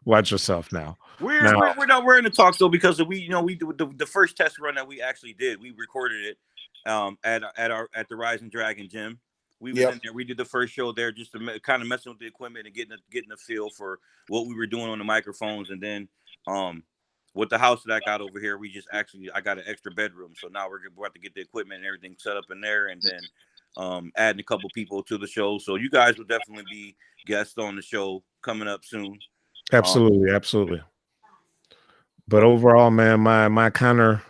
Speaker 1: Watch yourself now.
Speaker 2: We're in the talks though because we do the first test run that we actually did. We recorded it at the Rising Dragon gym. We was in there. We did the first show there just to kind of messing with the equipment and getting a feel for what we were doing on the microphones. And then with the house that I got over here, I got an extra bedroom. So now we're about to get the equipment and everything set up in there, and then adding a couple people to the show. So you guys will definitely be guests on the show coming up soon.
Speaker 1: Absolutely. But overall, man, my counter,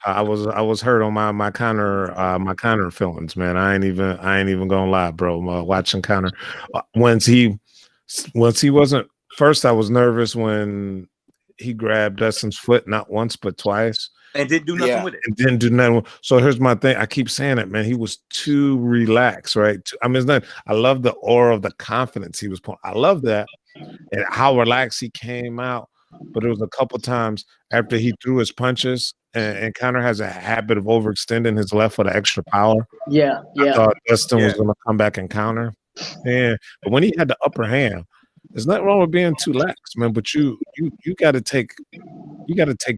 Speaker 1: I was hurt on my counter feelings, man. I ain't even gonna lie, bro. Watching counter once he wasn't first. I was nervous when he grabbed Dustin's foot, not once but twice,
Speaker 2: and didn't do nothing with it.
Speaker 1: And didn't do nothing. So here's my thing. I keep saying it, man. He was too relaxed, right? I mean, it's not. I love the aura of the confidence he was putting. I love that and how relaxed he came out. But it was a couple times after he threw his punches, and Conor has a habit of overextending his left for the extra power.
Speaker 3: Yeah.
Speaker 1: I thought Dustin was going to come back and counter. Yeah, but when he had the upper hand, there's nothing wrong with being too lax, man. But you got to take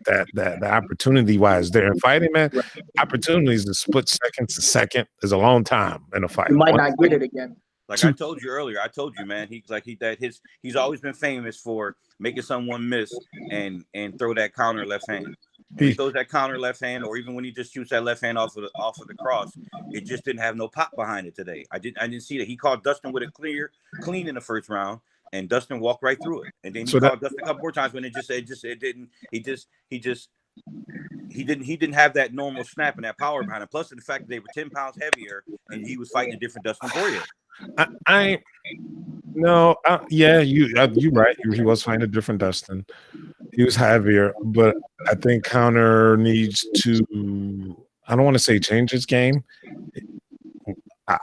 Speaker 1: that opportunity wise there in fighting, man. Right. Opportunities is split seconds a second is a long time in a fight.
Speaker 3: You might not get it again.
Speaker 2: Like I told you earlier, man, he's always been famous for making someone miss and throw that counter left hand. He throws that counter left hand, or even when he just shoots that left hand off of the cross, it just didn't have no pop behind it today. I didn't see that. He called Dustin with a clean in the first round, and Dustin walked right through it. And then he called Dustin a couple more times when it didn't. He didn't have that normal snap and that power behind him. Plus the fact that they were 10 pounds heavier, and he was fighting a different Dustin Poirier. You're right. He was fighting a different Dustin. He was heavier, but I think Conor needs to. I don't want to say change his game.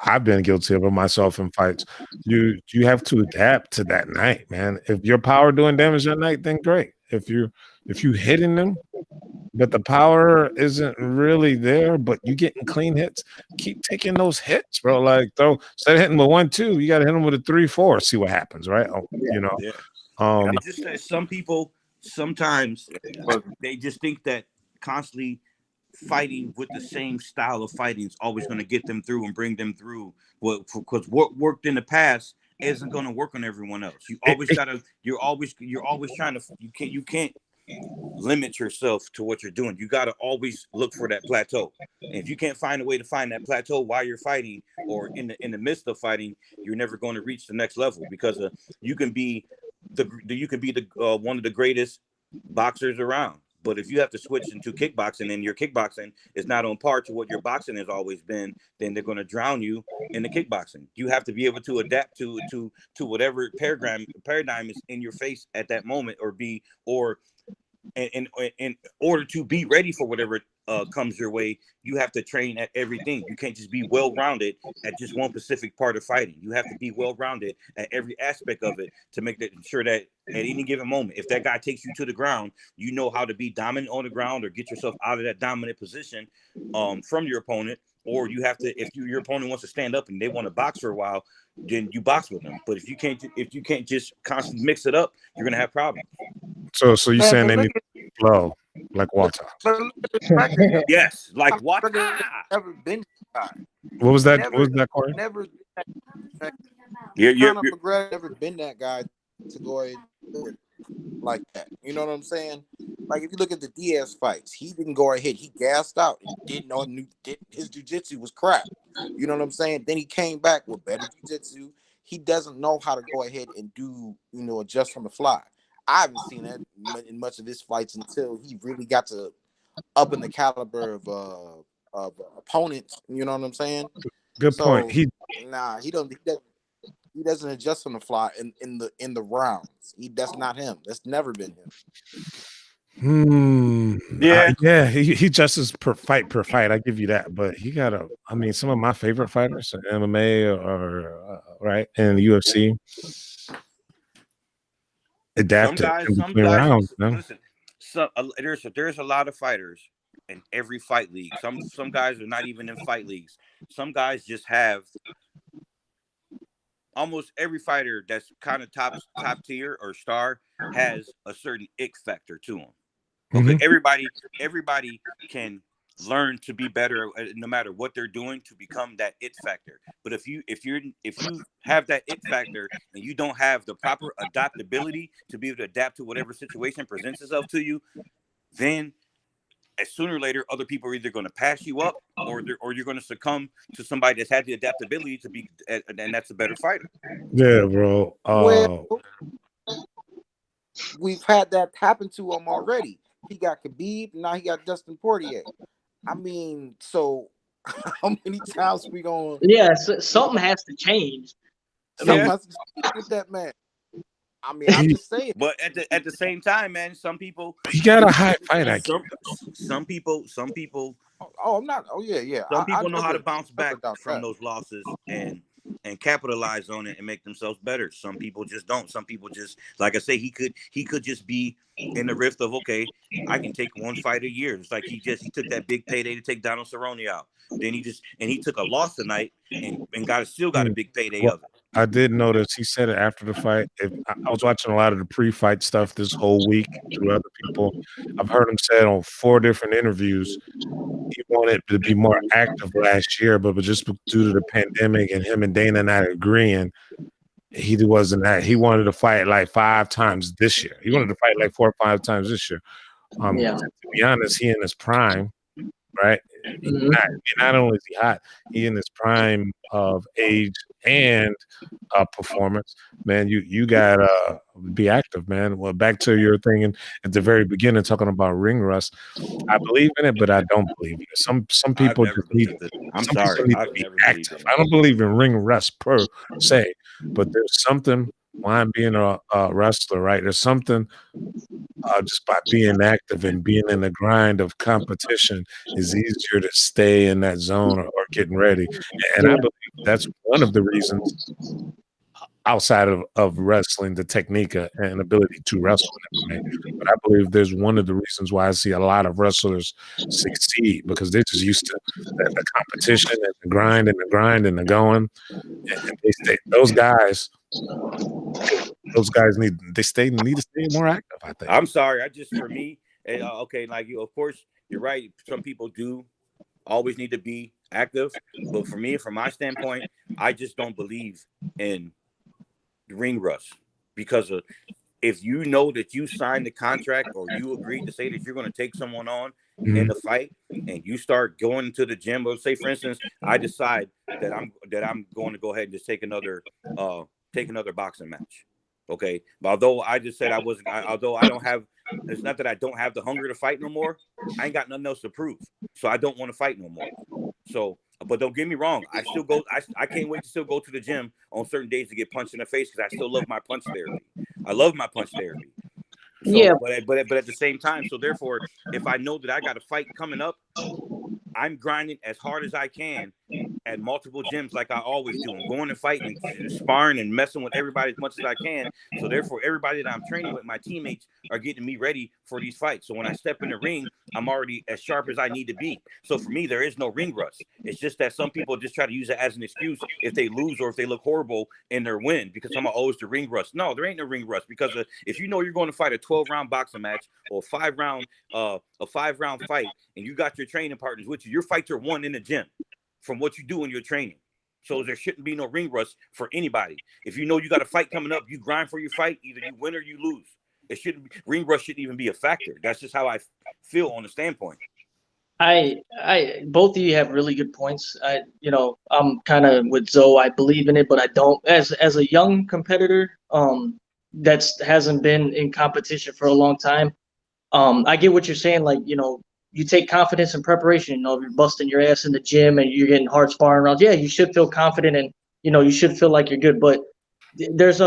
Speaker 2: I've been guilty of it myself in fights. You have to adapt to that night, man. If your power doing damage that night, then great. If you hitting them, but the power isn't really there, but you getting clean hits, keep taking those hits, bro. Like instead of hitting with 1-2, you got to hit them with a 3-4. See what happens, right? It's just that some people sometimes they just think that constantly fighting with the same style of fighting is always going to get them through and bring them through. Because what worked in the past isn't going to work on everyone else. You're always trying to. You can't limit yourself to what you're doing. You got to always look for that plateau. And if you can't find a way to find that plateau while you're fighting or in the midst of fighting, you're never going to reach the next level because you can be one of the greatest boxers around. But if you have to switch into kickboxing and your kickboxing is not on par to what your boxing has always been, then they're going to drown you in the kickboxing. You have to be able to adapt to whatever paradigm is in your face at that moment, or in order to be ready for whatever comes your way. You have to train at everything. You can't just be well-rounded at just one specific part of fighting. You have to be well-rounded at every aspect of it to make sure that at any given moment, if that guy takes you to the ground, you know how to be dominant on the ground or get yourself out of that dominant position from your opponent. Or you have to, if your opponent wants to stand up and they want to box for a while, then you box with them. But if you can't just constantly mix it up, you're gonna have problems.
Speaker 1: So you saying flow like water.
Speaker 4: But look at his record, though.
Speaker 2: Yes, like what?
Speaker 4: Never been that guy.
Speaker 1: What was that?
Speaker 4: Never,
Speaker 1: What was that, Corey?
Speaker 4: never.
Speaker 2: You're
Speaker 4: Conor McGregor never been that guy to go ahead and do it like that. You know what I'm saying? Like if you look at the Diaz fights, he didn't go ahead. He gassed out and didn't know his jiu-jitsu was crap. You know what I'm saying? Then he came back with better jiu-jitsu. He doesn't know how to go ahead and do, adjust on the fly. I haven't seen that in much of his fights until he really got to up in the caliber of opponents. You know what I'm saying?
Speaker 1: Good point.
Speaker 4: He doesn't adjust on the fly in the rounds. That's not him. That's never been him.
Speaker 1: Yeah, he adjusts per fight. I give you that, but he got some of my favorite fighters in MMA or right in the UFC adapted in between rounds.
Speaker 2: Listen, there's a lot of fighters in every fight league. Some guys are not even in fight leagues. Some guys just have almost every fighter that's kind of top tier or star has a certain ick factor to them. Okay, everybody can learn to be better no matter what they're doing to become that it factor. But if you have that it factor and you don't have the proper adaptability to be able to adapt to whatever situation presents itself to you, then sooner or later other people are either going to pass you up or you're going to succumb to somebody that's had the adaptability to be, and that's a better fighter.
Speaker 1: Yeah, bro.
Speaker 4: Well, we've had that happen to him already. He got Khabib, now he got Dustin Poirier. I mean, so how many times we going?
Speaker 3: Yeah, so something has to change.
Speaker 4: Something has to change with that man. I mean, I'm just saying.
Speaker 2: But at the same time, man, some people
Speaker 1: he got a high fight IQ.
Speaker 2: Some people.
Speaker 4: Oh, I'm not. Oh, yeah.
Speaker 2: Some people know how to bounce back from those losses and capitalize on it and make themselves better. Some people just don't. Some people just, like I say, he could just be in the rift of, okay, I can take one fight a year. It's like he took that big payday to take Donald Cerrone out. Then he took a loss tonight and still got a big payday of it.
Speaker 1: I did notice he said it after the fight. I was watching a lot of the pre-fight stuff this whole week through other people. I've heard him say it on 4 different interviews. He wanted to be more active last year, but just due to the pandemic and him and Dana not agreeing, he wasn't that. He wanted to fight like 5 times this year. He wanted to fight like 4 or 5 times this year. To be honest, he in his prime, right? Not only is he hot, he in his prime of age and performance. Man, you gotta be active, man. Well, back to your thing at the very beginning, talking about ring rust. I believe in it, but I don't believe in it. Some people just need.
Speaker 2: I'm sorry,
Speaker 1: I've never active. I don't believe in ring rust per se, but there's something. Why I'm being a wrestler, right? There's something just by being active and being in the grind of competition is easier to stay in that zone or getting ready. And I believe that's one of the reasons outside of wrestling, the technique and ability to wrestle. But I believe there's one of the reasons why I see a lot of wrestlers succeed because they're just used to the competition and the grind and the going. And those guys need to stay more active, I think.
Speaker 2: I'm sorry. For me, okay, like you, of course, you're right. Some people do always need to be active. But for me, from my standpoint, I just don't believe in ring rust because if you know that you signed the contract or you agreed to say that you're going to take someone on in the fight and you start going to the gym, or say, for instance, I decide that I'm going to go ahead and just take another boxing match. Okay. But although I just said although I don't have, it's not that I don't have the hunger to fight no more. I ain't got nothing else to prove. So I don't want to fight no more. So, but don't get me wrong. I still go, I can't wait to still go to the gym on certain days to get punched in the face because I still love my punch therapy. I love my punch therapy. So, but at the same time, so therefore, if I know that I got a fight coming up, I'm grinding as hard as I can at multiple gyms like I always do. I'm going to fight and sparring and messing with everybody as much as I can. So therefore, everybody that I'm training with, my teammates, are getting me ready for these fights. So when I step in the ring, I'm already as sharp as I need to be. So for me, there is no ring rust. It's just that some people just try to use it as an excuse if they lose or if they look horrible in their win, because someone owes the ring rust. No, there ain't no ring rust, because if you know you're going to fight a 12-round boxing match or a 5-round fight, and you got your training partners with you, your fights are won in the gym from what you do in your training. So there shouldn't be no ring rust for anybody. If you know you got a fight coming up, you grind for your fight. Either you win or you lose. It shouldn't be, ring rust shouldn't even be a factor. That's just how I feel on the standpoint.
Speaker 3: Both of you have really good points. I'm kind of with Zoe. I believe in it, but I don't. As a young competitor, that's hasn't been in competition for a long time. I get what you're saying. Like, you take confidence in preparation. If you're busting your ass in the gym and you're getting hard sparring rounds, yeah, you should feel confident and you should feel like you're good. But it's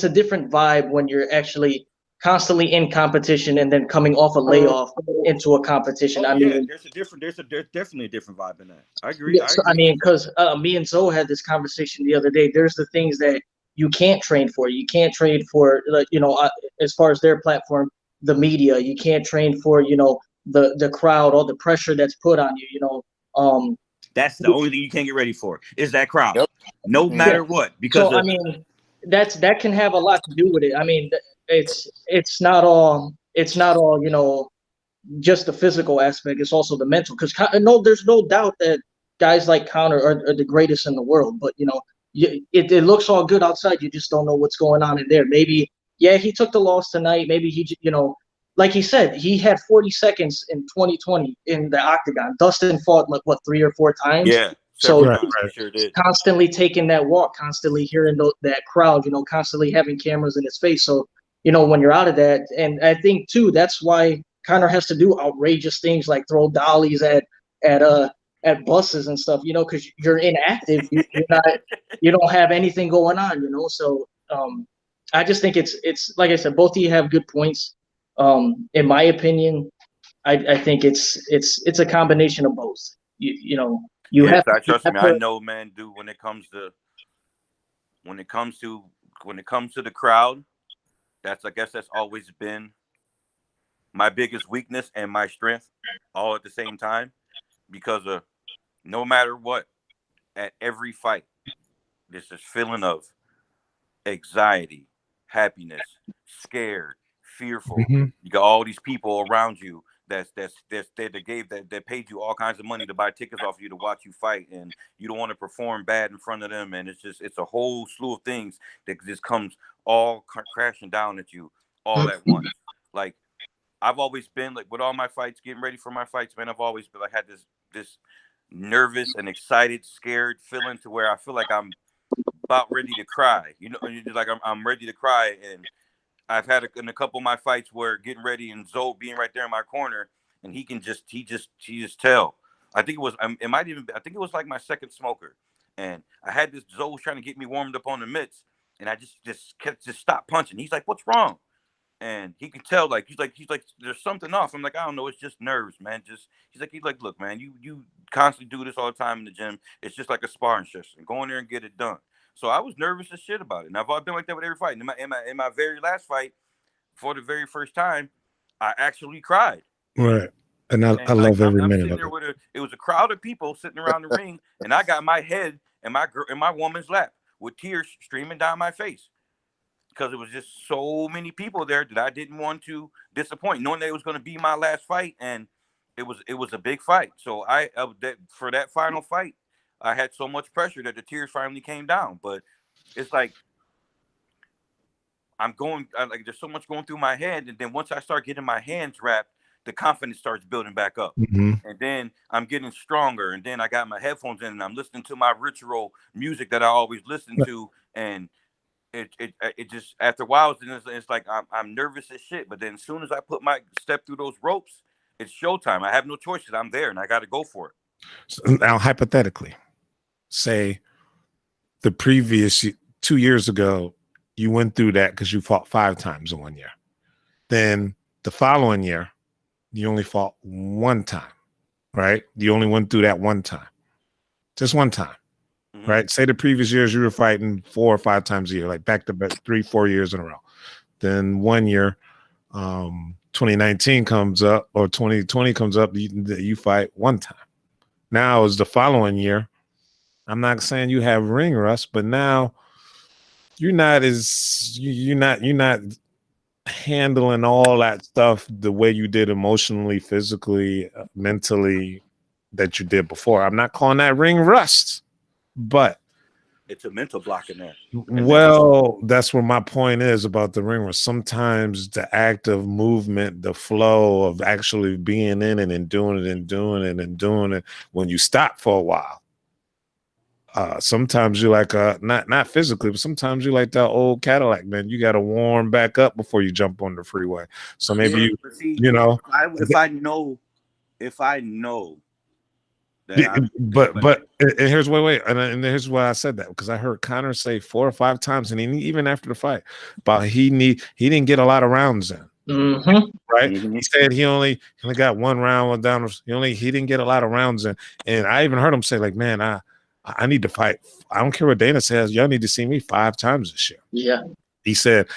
Speaker 3: a different vibe when you're actually constantly in competition and then coming off a layoff into a competition.
Speaker 2: There's definitely a different vibe in that. I agree.
Speaker 3: Yeah, so, because me and Zoe had this conversation the other day. There's the things that you can't train for. You can't train for, as far as their platform, the media. You can't train for, the crowd, all the pressure that's put on you.
Speaker 2: That's the only thing you can't get ready for is that crowd.
Speaker 4: Yep.
Speaker 2: No matter what. Because
Speaker 3: that can have a lot to do with it. I mean, it's not all just the physical aspect. It's also the mental. Because there's no doubt that guys like Conor are the greatest in the world. But it looks all good outside. You just don't know what's going on in there. Maybe he took the loss tonight. Maybe he like he said, he had 40 seconds in 2020 in the octagon. Dustin fought like 3 or 4 times.
Speaker 2: Yeah.
Speaker 3: So
Speaker 2: sure did.
Speaker 3: Constantly taking that walk, constantly hearing that crowd, constantly having cameras in his face. So, when you're out of that, and I think too, that's why Conor has to do outrageous things like throw dollies at buses and stuff, because you're inactive. You don't have anything going on, So I just think it's like I said, both of you have good points. In my opinion, I think it's a combination of both. Trust
Speaker 2: me. I know, man, dude. When it comes to the crowd, I guess that's always been my biggest weakness and my strength, all at the same time. Because no matter what, at every fight, there's this feeling of anxiety, happiness, scared, fearful.
Speaker 1: Mm-hmm.
Speaker 2: You got all these people around you that paid you all kinds of money to buy tickets off you to watch you fight, and you don't want to perform bad in front of them, and it's a whole slew of things that just comes all crashing down at you all at once. Like, I've always been like, with all my fights, getting ready for my fights, man, I've always been like, had this nervous and excited, scared feeling to where I feel like I'm about ready to cry. Like I'm ready to cry. And I've had in a couple of my fights where getting ready and Zoe being right there in my corner, and he just tell. I think it was like my second smoker, and I had this Zoe trying to get me warmed up on the mitts, and I just stopped punching. He's like, "What's wrong?" And he can tell, like he's like, "There's something off." I'm like, "I don't know. It's just nerves, man." He's like, "Look, man, you constantly do this all the time in the gym. It's just like a sparring session. Go in there and get it done." So I was nervous as shit about it. And I've always been like that with every fight. In my very last fight, for the very first time, I actually cried.
Speaker 1: Right. And I love every minute of it.
Speaker 2: It was a crowd of people sitting around the ring, and I got my head in my woman's lap with tears streaming down my face, because it was just so many people there that I didn't want to disappoint, knowing that it was going to be my last fight, and it was a big fight. So for that final fight, I had so much pressure that the tears finally came down. But it's like there's so much going through my head, and then once I start getting my hands wrapped, the confidence starts building back up.
Speaker 1: Mm-hmm.
Speaker 2: And then I'm getting stronger, and then I got my headphones in, and I'm listening to my ritual music that I always listen to, and it just, after a while, it's like I'm nervous as shit. But then as soon as I put my step through those ropes, it's showtime. I have no choice. I'm there, and I got to go for it.
Speaker 1: So now, hypothetically, say the previous 2 years ago, you went through that because you fought 5 times in 1 year. Then the following year, you only fought 1 time, right? You only went through that 1 time. just one time, right? Say the previous years you were fighting 4 or 5 times a year, like back to back 3-4 years in a row. Then one year, 2019 comes up or 2020 comes up, you fight one time. Now is the following year. I'm not saying you have ring rust, but now you're not handling all that stuff the way you did emotionally, physically, mentally that you did before. I'm not calling that ring rust, but
Speaker 2: it's a mental block in there.
Speaker 1: Well, that's where my point is about the ring rust. Sometimes the act of movement, the flow of actually being in it and doing it and doing it and doing it, when you stop for a while, sometimes you like not physically, but sometimes you like that old Cadillac, man. You got to warm back up before you jump on the freeway. So maybe you know,
Speaker 2: if I know that
Speaker 1: but and here's and here's why I said that, because I heard Conor say 4 or 5 times, and even after the fight, about he didn't get a lot of rounds in. Right? He said he only got 1 round down. He didn't get a lot of rounds in, and I even heard him say, like, man, I need to fight. I don't care what Dana says. Y'all need to see me 5 times this year.
Speaker 3: Yeah.
Speaker 1: He said,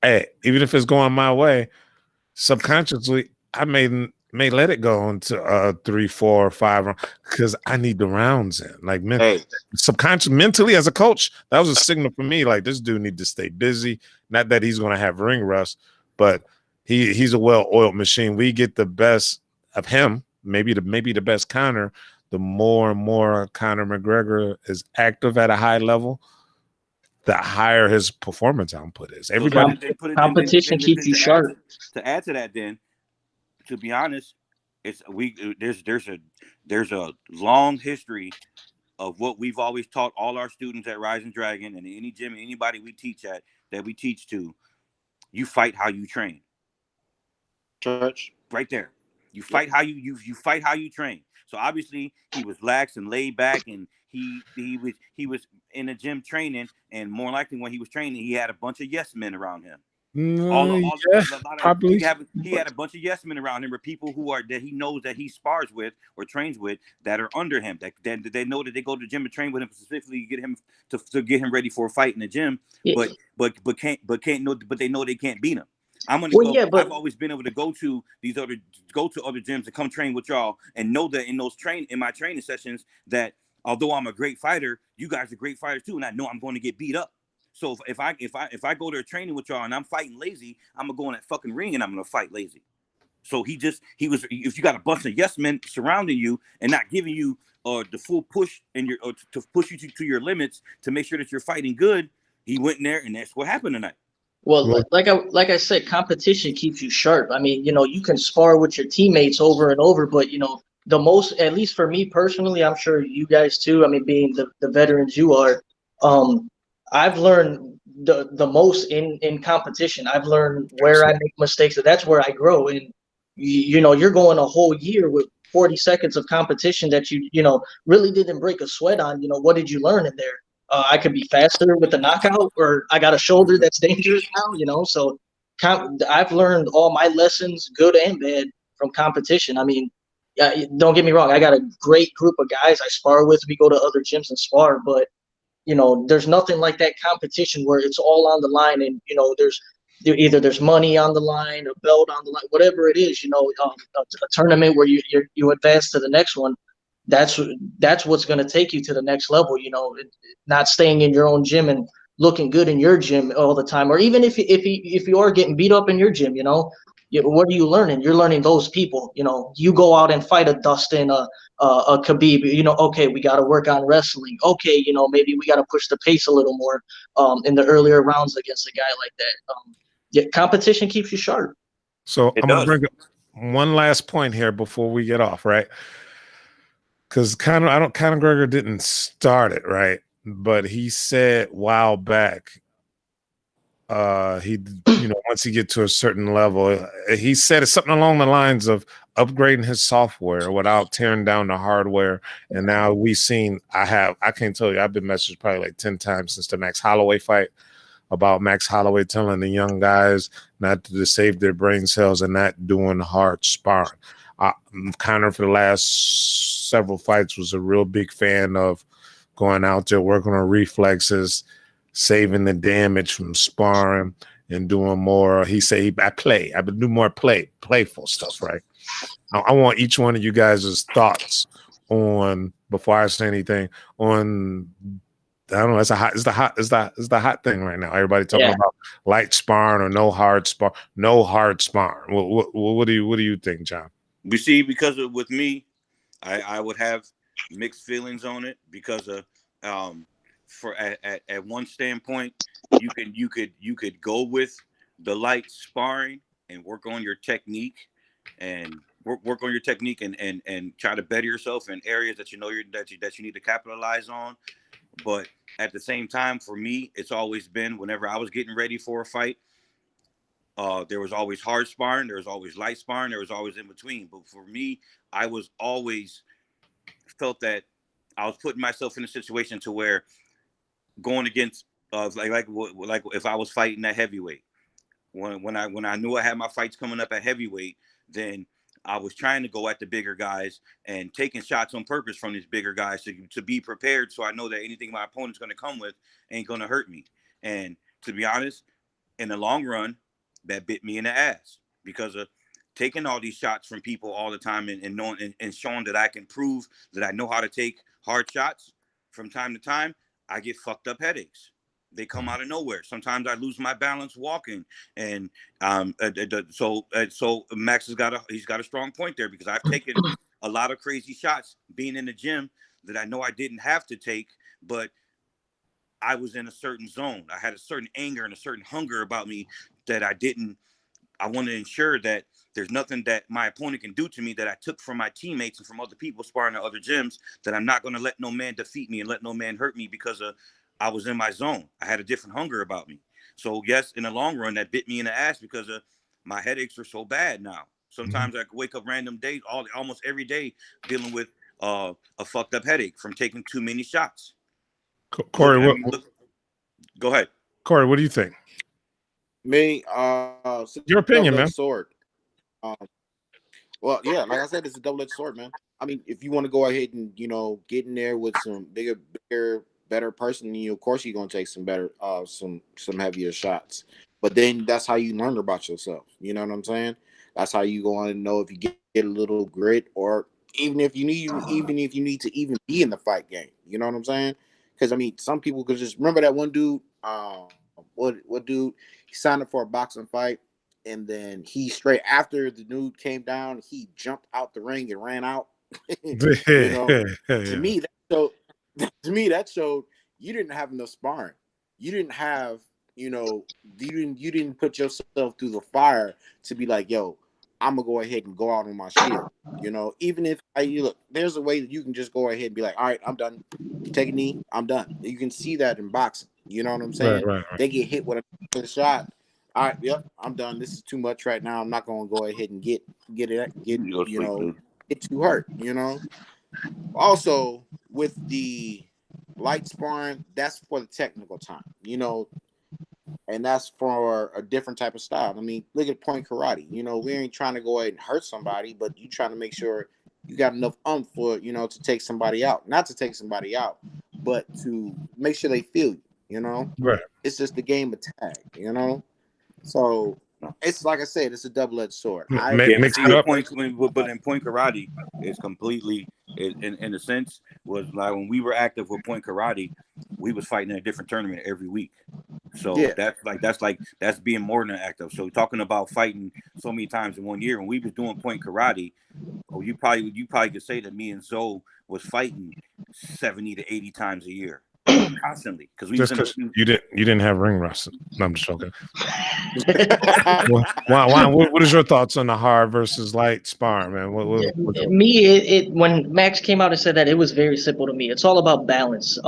Speaker 1: hey, even if it's going my way, subconsciously, I may let it go into 3, 4, or 5 rounds because I need the rounds in. Like, subconscious, mentally as a coach, that was a signal for me. Like, this dude need to stay busy. Not that he's going to have ring rust, but he's a well-oiled machine. We get the best of him, maybe the best Conor. The more and more Conor McGregor is active at a high level, the higher his performance output is. Everybody,
Speaker 3: competition keeps you sharp.
Speaker 2: To add to that, then, to be honest, there's a long history of what we've always taught all our students at Rise and Dragon and any gym, anybody we teach at that we teach to. You fight how you train.
Speaker 4: Church,
Speaker 2: right there. You fight how you fight how you train. So obviously he was lax and laid back, and he was in the gym training, and more likely when he was training, he had a bunch of yes men around him. He had a bunch of yes men around him, or people that he knows that he spars with or trains with that are under him. That they know that they go to the gym and train with him specifically to get him to get him ready for a fight in the gym. Yeah. But they know they can't beat him. I'm gonna go. Yeah, I've always been able to go to other gyms and come train with y'all, and know that in my training sessions that although I'm a great fighter, you guys are great fighters too, and I know I'm going to get beat up. So if I go there training with y'all and I'm fighting lazy, I'm gonna go in that fucking ring and I'm gonna fight lazy. So if you got a bunch of yes men surrounding you and not giving you the full push to push you to your limits to make sure that you're fighting good, he went in there and that's what happened tonight.
Speaker 3: Well, like I said, competition keeps you sharp. I mean, you can spar with your teammates over and over, but the most, at least for me personally, I'm sure you guys too. I mean, being the veterans you are, I've learned the most in competition. I've learned where I make mistakes. That's where I grow. And you're going a whole year with 40 seconds of competition that you really didn't break a sweat on. What did you learn in there? I could be faster with the knockout, or I got a shoulder that's dangerous now, so I've learned all my lessons, good and bad, from competition. I mean, don't get me wrong. I got a great group of guys I spar with. We go to other gyms and spar, but, there's nothing like that competition where it's all on the line and, there's money on the line, a belt on the line, whatever it is, a tournament where you advance to the next one. That's what's going to take you to the next level, not staying in your own gym and looking good in your gym all the time. Or even if you are getting beat up in your gym, what are you learning? You're learning those people. You go out and fight a Dustin, a Khabib. Okay, we got to work on wrestling. Okay, maybe we got to push the pace a little more in the earlier rounds against a guy like that. Competition keeps you sharp.
Speaker 1: So I'm going to bring up one last point here before we get off, right? Because Conor McGregor didn't start it, right? But he said a while back, once he get to a certain level, he said it's something along the lines of upgrading his software without tearing down the hardware. And now we've seen, I can't tell you, I've been messaged probably like 10 times since the Max Holloway fight about Max Holloway telling the young guys not to save their brain cells and not doing hard sparring. Connor for the last several fights was a real big fan of going out there, working on reflexes, saving the damage from sparring and doing more. He said, I would do more playful stuff, right? I want each one of you guys' thoughts on, before I say anything, on, I don't know, it's the hot thing right now. Everybody talking about light sparring or no hard sparring. What do you think, John?
Speaker 2: We see, because with me, I would have mixed feelings on it, because of for at one standpoint, you could go with the light sparring and work on your technique, and work on your technique and try to better yourself in areas that you know that you need to capitalize on. But at the same time, for me, it's always been, whenever I was getting ready for a fight, there was always hard sparring, there was always light sparring, there was always in between. But for me, I was always felt that I was putting myself in a situation to where going against like if I was fighting at heavyweight, when I knew I had my fights coming up at heavyweight, then I was trying to go at the bigger guys and taking shots on purpose from these bigger guys to be prepared, so I know that anything my opponent's going to come with ain't going to hurt me. And to be honest, in the long run, that bit me in the ass, because of taking all these shots from people all the time and knowing and showing that I can prove that I know how to take hard shots. From time to time, I get fucked up headaches. They come out of nowhere. Sometimes I lose my balance walking, and so Max he's got a strong point there, because I've taken a lot of crazy shots being in the gym that I know I didn't have to take, but I was in a certain zone. I had a certain anger and a certain hunger about me that I want to ensure that there's nothing that my opponent can do to me that I took from my teammates and from other people sparring at other gyms, that I'm not going to let no man defeat me and let no man hurt me, because I was in my zone. I had a different hunger about me. So yes, in the long run, that bit me in the ass, because my headaches are so bad now. Sometimes I could wake up random days, almost every day, dealing with a fucked up headache from taking too many shots.
Speaker 1: Corey,
Speaker 2: go ahead.
Speaker 1: Corey, what do you think?
Speaker 4: Me,
Speaker 1: Your opinion, man.
Speaker 4: Sword. Well, yeah, like I said, it's a double-edged sword, man. I mean, if you want to go ahead and get in there with some bigger, better person than you, of course you're gonna take some better, some heavier shots. But then that's how you learn about yourself. You know what I'm saying? That's how you go on and know if you get a little grit, or even if you need to even be in the fight game. You know what I'm saying? Because I mean, some people could just remember that one dude. What dude? He signed up for a boxing fight, and then he straight after the dude came down, he jumped out the ring and ran out. To me, that showed you didn't have enough sparring. You didn't have, you didn't put yourself through the fire to be like, yo, I'm gonna go ahead and go out on my shield. Even if look, there's a way that you can just go ahead and be like, all right, I'm done. Take a knee, I'm done. You can see that in boxing. You know what I'm saying?
Speaker 1: Right.
Speaker 4: They get hit with a shot. All right, yep, I'm done. This is too much right now. I'm not gonna go ahead and get too hurt. Also, with the light sparring, that's for the technical time. And that's for a different type of style. I mean, look at point karate. We ain't trying to go ahead and hurt somebody, but you trying to make sure you got enough for to take somebody out. Not to take somebody out, but to make sure they feel you.
Speaker 1: Right.
Speaker 4: It's just the game of tag. So it's like I said, it's a double-edged sword.
Speaker 2: But in point karate, it's completely, in a sense, was like when we were active with point karate, we was fighting in a different tournament every week. So that's being more than active. So talking about fighting so many times in 1 year, when we was doing point karate, you probably could say that me and Zoe was fighting 70 to 80 times a year. Constantly, because
Speaker 1: you didn't have ring rust. No, I'm just joking. What is your thoughts on the hard versus light sparring, man?
Speaker 3: When Max came out and said that, it was very simple to me. It's all about balance.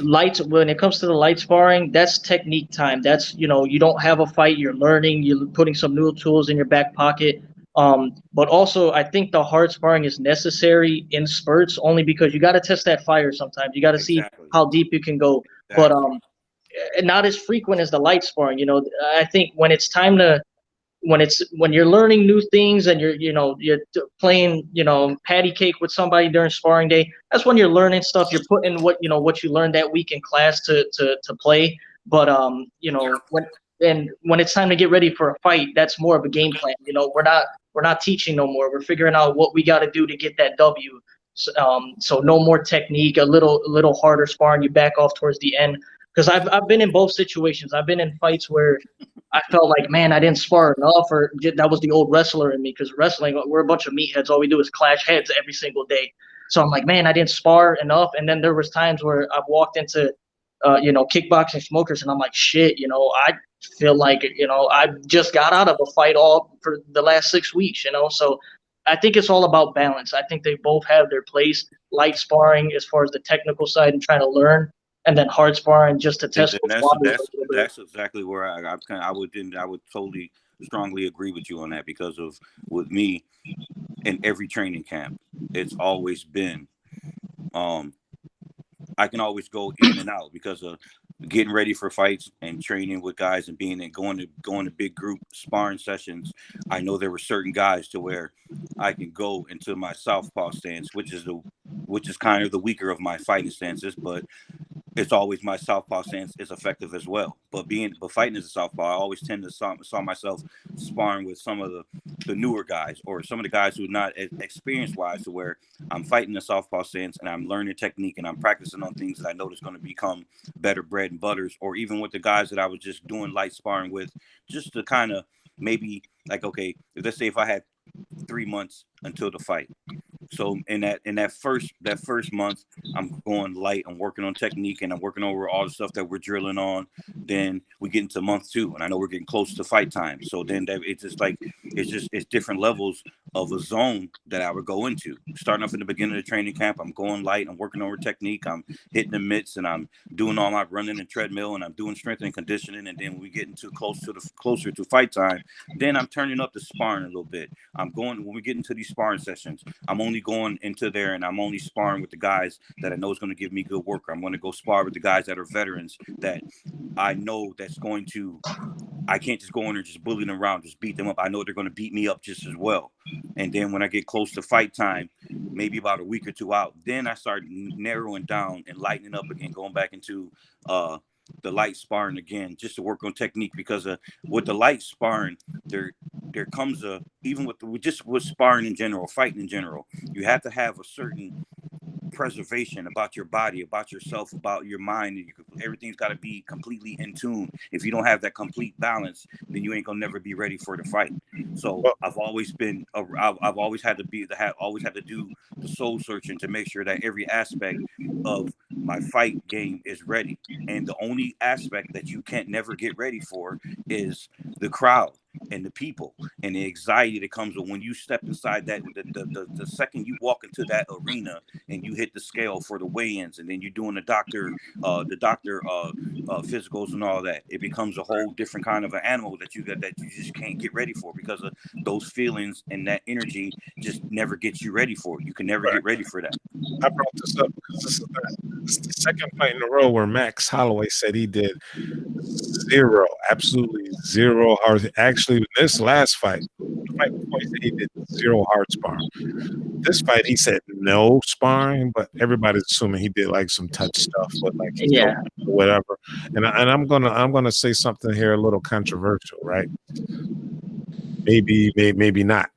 Speaker 3: Lights, when it comes to the light sparring, that's technique time. That's you don't have a fight, you're learning, you're putting some new tools in your back pocket. But also I think the hard sparring is necessary in spurts, only because you got to test that fire sometimes. You got to see how deep you can go. But not as frequent as the light sparring. I think when it's time to when you're learning new things and you're playing patty cake with somebody during sparring day, that's when you're learning stuff. You're putting what you learned that week in class to play. But when it's time to get ready for a fight, that's more of a game plan. We're not teaching no more. We're figuring out what we got to do to get that W. So no more technique, a little harder sparring. You back off towards the end, because I've been in both situations. I've been in fights where I felt like, man, I didn't spar enough, or that was the old wrestler in me, because wrestling, we're a bunch of meatheads. All we do is clash heads every single day. So I'm like, man, I didn't spar enough. And then there was times where I've walked into, kickboxing smokers, and I'm like, shit, I feel like, I just got out of a fight all for the last 6 weeks, So I think it's all about balance. I think they both have their place. Light sparring as far as the technical side and trying to learn, and then hard sparring just to test
Speaker 2: And
Speaker 3: what's
Speaker 2: that's exactly where I would totally strongly agree with you on that, because of with me in every training camp, it's always been I can always go in and out because of getting ready for fights and training with guys and going to big group sparring sessions. I know there were certain guys to where I can go into my southpaw stance, which is kind of the weaker of my fighting stances, but it's always my southpaw stance is effective as well. But fighting as a southpaw, I always tend to saw myself sparring with some of the newer guys, or some of the guys who are not experience wise, to where I'm fighting the southpaw stance and I'm learning technique and I'm practicing on things that I know is going to become better bread and butters, or even with the guys that I was just doing light sparring with, just to kind of maybe like, okay, let's say if I had 3 months until the fight. So in that first month, I'm going light. I'm working on technique and I'm working over all the stuff that we're drilling on. Then we get into month 2, and I know we're getting close to fight time. So then it's just like it's different levels of a zone that I would go into. Starting off in the beginning of the training camp, I'm going light. I'm working over technique. I'm hitting the mitts, and I'm doing all my running and treadmill, and I'm doing strength and conditioning. And then when we get into closer to fight time, then I'm turning up the sparring a little bit. When we get into these sparring sessions, I'm only going into there and I'm only sparring with the guys that I know is going to give me good work. I'm going to go spar with the guys that are veterans that I know I can't just go in there just bully them around, just beat them up. I know they're going to beat me up just as well. And then when I get close to fight time, maybe about a week or 2 out, then I start narrowing down and lightening up again, going back into the light sparring again, just to work on technique. Because with the light sparring, there comes even with sparring in general, fighting in general, you have to have a certain preservation about your body, about yourself, about your mind. Everything's got to be completely in tune. If you don't have that complete balance, then you ain't gonna never be ready for the fight. So I've always had to do the soul searching to make sure that every aspect of my fight game is ready. And the only aspect that you can't never get ready for is the crowd and the people and the anxiety that comes when you step inside that. The second you walk into that arena and you hit the scale for the weigh-ins, and then you're doing the doctor physicals and all that, it becomes a whole different kind of an animal that you just can't get ready for, because of those feelings and that energy just never gets you ready for it. You can never get ready for that.
Speaker 1: I brought this up because this is the second fight in a row where Max Holloway said he did absolutely zero hard. Actually, this last fight, the fight before, he said he did zero hard sparring. This fight, he said no sparring, but everybody's assuming he did like some touch stuff, but like whatever. And I'm gonna say something here a little controversial, right? Maybe not.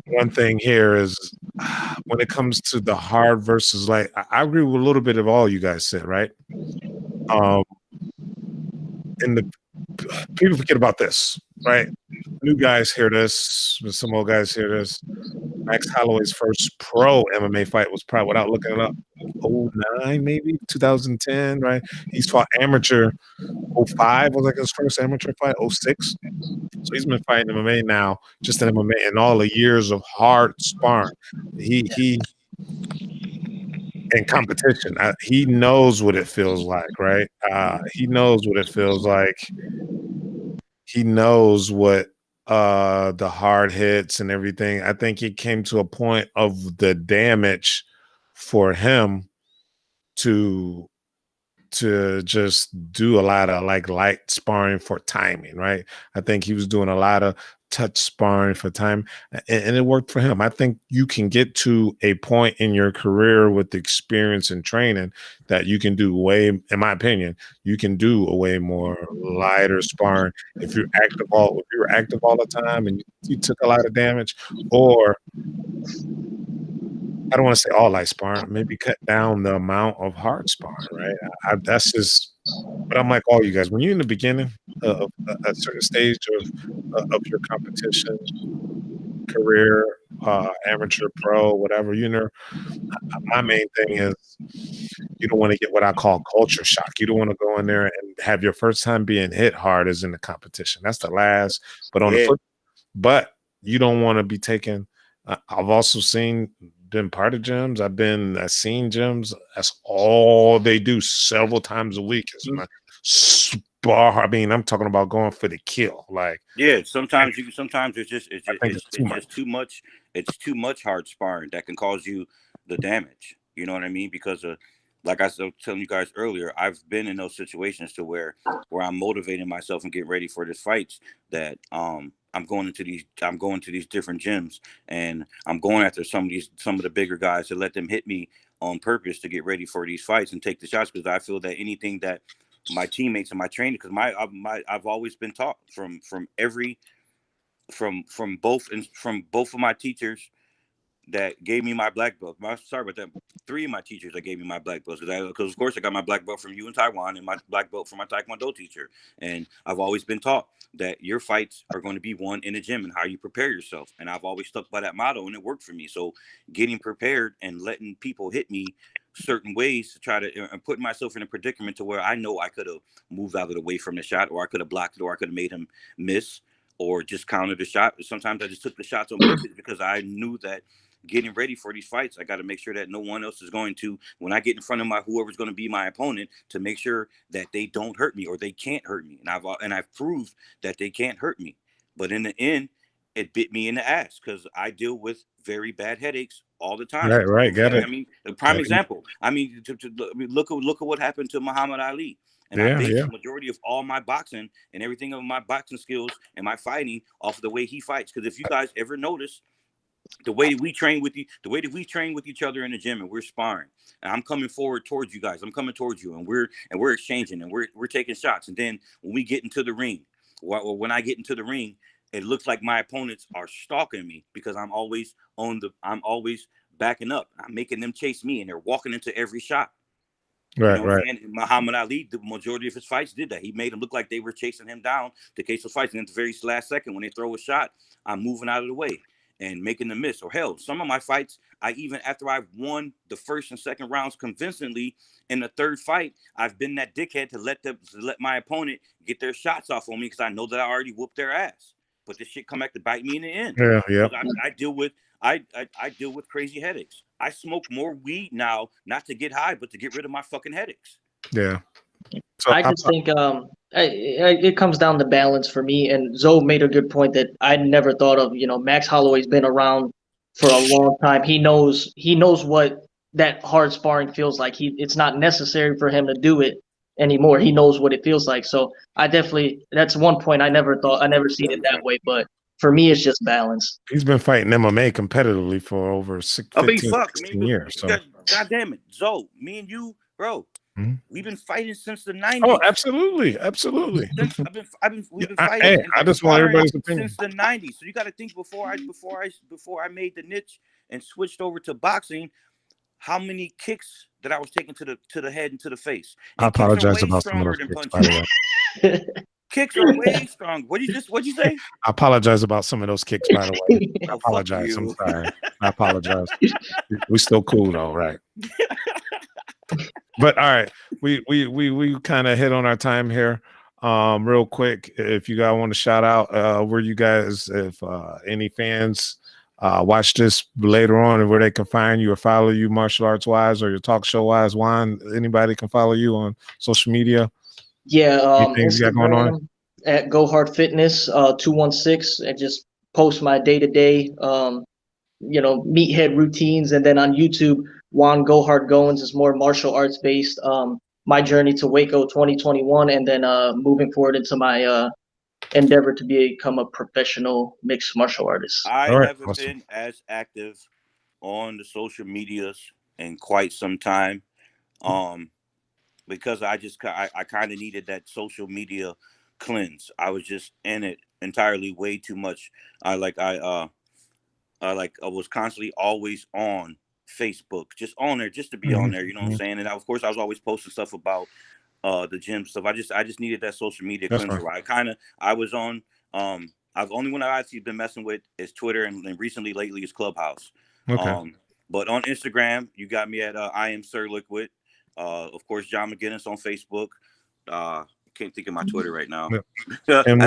Speaker 1: One thing here is when it comes to the hard versus light, I agree with a little bit of all you guys said, right? And the people forget about this, right? New guys hear this, some old guys hear this. Max Holloway's first pro MMA fight was probably, without looking it up, 09, maybe 2010, right? He's fought amateur 05 was like his first amateur fight, 06. So he's been fighting MMA now, just in MMA, and all the years of hard sparring. He in competition, he knows what it feels like, right? He knows what it feels like. He knows what the hard hits and everything. I think it came to a point of the damage for him to to just do a lot of like light sparring for timing, right? I think he was doing a lot of touch sparring for time, and it worked for him. I think you can get to a point in your career with experience and training that you can do way, in my opinion, you can do a way more lighter sparring if you were active all the time and you took a lot of damage, or I don't want to say all light sparring, maybe cut down the amount of hard sparring, right? That's just, but I'm like all you guys, when you're in the beginning of a certain stage of your competition career, amateur, pro, whatever, my main thing is you don't want to get what I call culture shock. You don't want to go in there and have your first time being hit hard as in the competition. That's the last. But on the flip, but you don't want to be taken. I've also been part of gyms. I've seen gyms. That's all they do several times a week. It's not spar. I mean, I'm talking about going for the kill. Like,
Speaker 2: yeah, sometimes it's just too much. It's too much hard sparring that can cause you the damage. You know what I mean? Because like I was telling you guys earlier, I've been in those situations to where I'm motivating myself and getting ready for this fights that I'm going into these different gyms, and I'm going after some of the bigger guys to let them hit me on purpose to get ready for these fights and take the shots, because I feel that anything that my teammates and my training, because I've always been taught from both of my teachers that gave me my black belt. Sorry about that. 3 of my teachers that gave me my black belts, because of course I got my black belt from you in Taiwan and my black belt from my Taekwondo teacher. And I've always been taught that your fights are going to be won in the gym and how you prepare yourself. And I've always stuck by that motto, and it worked for me. So getting prepared and letting people hit me certain ways to try to and putting myself in a predicament to where I know I could have moved out of the way from the shot, or I could have blocked it, or I could have made him miss, or just countered the shot. Sometimes I just took the shots on purpose because I knew that getting ready for these fights, I got to make sure that no one else is going to, when I get in front of whoever's going to be my opponent, to make sure that they don't hurt me or they can't hurt me. And I've proved that they can't hurt me. But in the end, it bit me in the ass because I deal with very bad headaches all the time.
Speaker 1: Right, got it.
Speaker 2: I mean, a prime example. I mean, look at what happened to Muhammad Ali. And I base the majority of all my boxing and everything of my boxing skills and my fighting off of the way he fights. Because if you guys ever notice, the way that we train with each other in the gym, and we're sparring, and I'm coming forward towards you guys, I'm coming towards you, and we're exchanging, and we're taking shots. And then when we get into the ring, or when I get into the ring, it looks like my opponents are stalking me because I'm always backing up. I'm making them chase me, and they're walking into every shot.
Speaker 1: Right.
Speaker 2: And Muhammad Ali, the majority of his fights did that. He made them look like they were chasing him down to case of fights. And at the very last second, when they throw a shot, I'm moving out of the way and making them miss. Or hell, some of my fights, after I've won the first and second rounds convincingly, in the third fight, I've been that dickhead to let my opponent get their shots off on me because I know that I already whooped their ass. But this shit come back to bite me in the end.
Speaker 1: Yeah.
Speaker 2: I deal with crazy headaches. I smoke more weed now, not to get high, but to get rid of my fucking headaches.
Speaker 1: Yeah. So
Speaker 3: I just think it comes down to balance for me. And Zoe made a good point that I never thought of. Max Holloway's been around for a long time. He knows what that hard sparring feels like. It's not necessary for him to do it anymore. He knows what it feels like. So that's one point I never seen it that way. But for me, it's just balance.
Speaker 1: He's been fighting MMA competitively for over 16 years. So.
Speaker 2: God damn it, Zoe, me and you, bro. We've been fighting since the 90s.
Speaker 1: Oh, absolutely.
Speaker 2: We've been fighting.
Speaker 1: I just want everybody's opinion
Speaker 2: since the 90s. So you got to think before I made the niche and switched over to boxing, how many kicks that I was taking to the head and to the face. And
Speaker 1: I apologize about some of those kicks, by the way.
Speaker 2: Kicks are way strong. What'd you say?
Speaker 1: I apologize about some of those kicks, by the way. I apologize. I'm sorry. I apologize. We still cool though, right? But all right, we kind of hit on our time here. Real quick, if you guys want to shout out where you guys, if any fans watch this later on, and where they can find you or follow you martial arts wise or your talk show wise, Juan, anybody can follow you on social media.
Speaker 3: Yeah,
Speaker 1: things you got going on
Speaker 3: at Go Hard Fitness 216, and just post my day-to-day meathead routines. And then on YouTube, Juan Go Hard Goins is more martial arts based. my journey to Waco 2021, and then moving forward into my endeavor to become a professional mixed martial artist.
Speaker 2: I
Speaker 1: All right,
Speaker 2: haven't
Speaker 1: awesome.
Speaker 2: been as active on the social medias in quite some time, because I kind of needed that social media cleanse. I was just in it entirely way too much. I was constantly always on Facebook, just on there, just to be on there. You know what I'm saying? And of course, I was always posting stuff about the gym stuff. I just needed that social media
Speaker 1: That's
Speaker 2: cleanser.
Speaker 1: fine.
Speaker 2: I was on I've only one I've actually been messing with is Twitter, and recently lately is Clubhouse.
Speaker 1: Okay.
Speaker 2: But on Instagram, you got me at I am Sir Liquid. Of course, John McGinnis on Facebook. Can't think of my Twitter right now.
Speaker 1: Yeah. And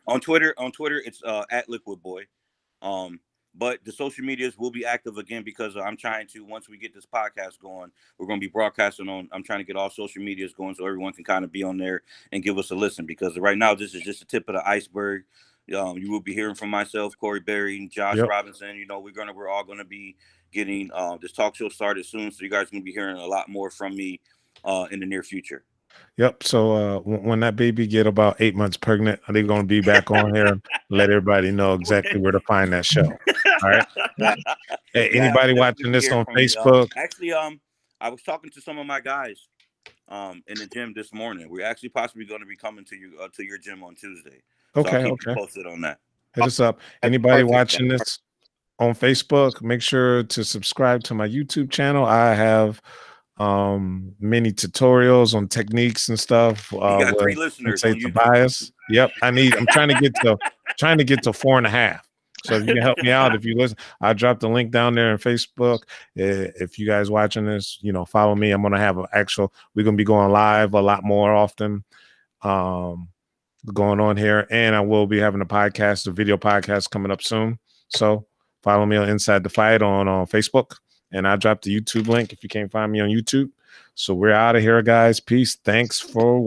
Speaker 2: on Twitter, it's at Liquid Boy. But the social medias will be active again because I'm trying to, once we get this podcast going, we're going to be broadcasting on. I'm trying to get all social medias going so everyone can kind of be on there and give us a listen, because right now this is just the tip of the iceberg. You will be hearing from myself, Corey Berry, and Josh Robinson. You know, we're all going to be getting this talk show started soon, so you guys are going to be hearing a lot more from me in the near future.
Speaker 1: Yep. So when that baby get about 8 months pregnant, they're going to be back on here and let everybody know exactly where to find that show. All right. Hey, anybody watching this on Facebook?
Speaker 2: Actually, I was talking to some of my guys in the gym this morning. We're actually possibly going to be coming to your gym on Tuesday. So
Speaker 1: Okay.
Speaker 2: I'll keep you posted on that.
Speaker 1: Hit us up. Anybody watching this on Facebook, make sure to subscribe to my YouTube channel. I have many tutorials on techniques and stuff.
Speaker 2: You got 3 listeners on YouTube.
Speaker 1: Tobias. Yep. I'm trying to get to 4.5. So if you can help me out, if you listen, I dropped the link down there on Facebook. If you guys watching this, follow me. I'm gonna have we're gonna be going live a lot more often. Going on here, and I will be having a video podcast coming up soon. So follow me on Inside the Fight on Facebook. And I dropped the YouTube link if you can't find me on YouTube. So we're out of here, guys. Peace. Thanks for watching.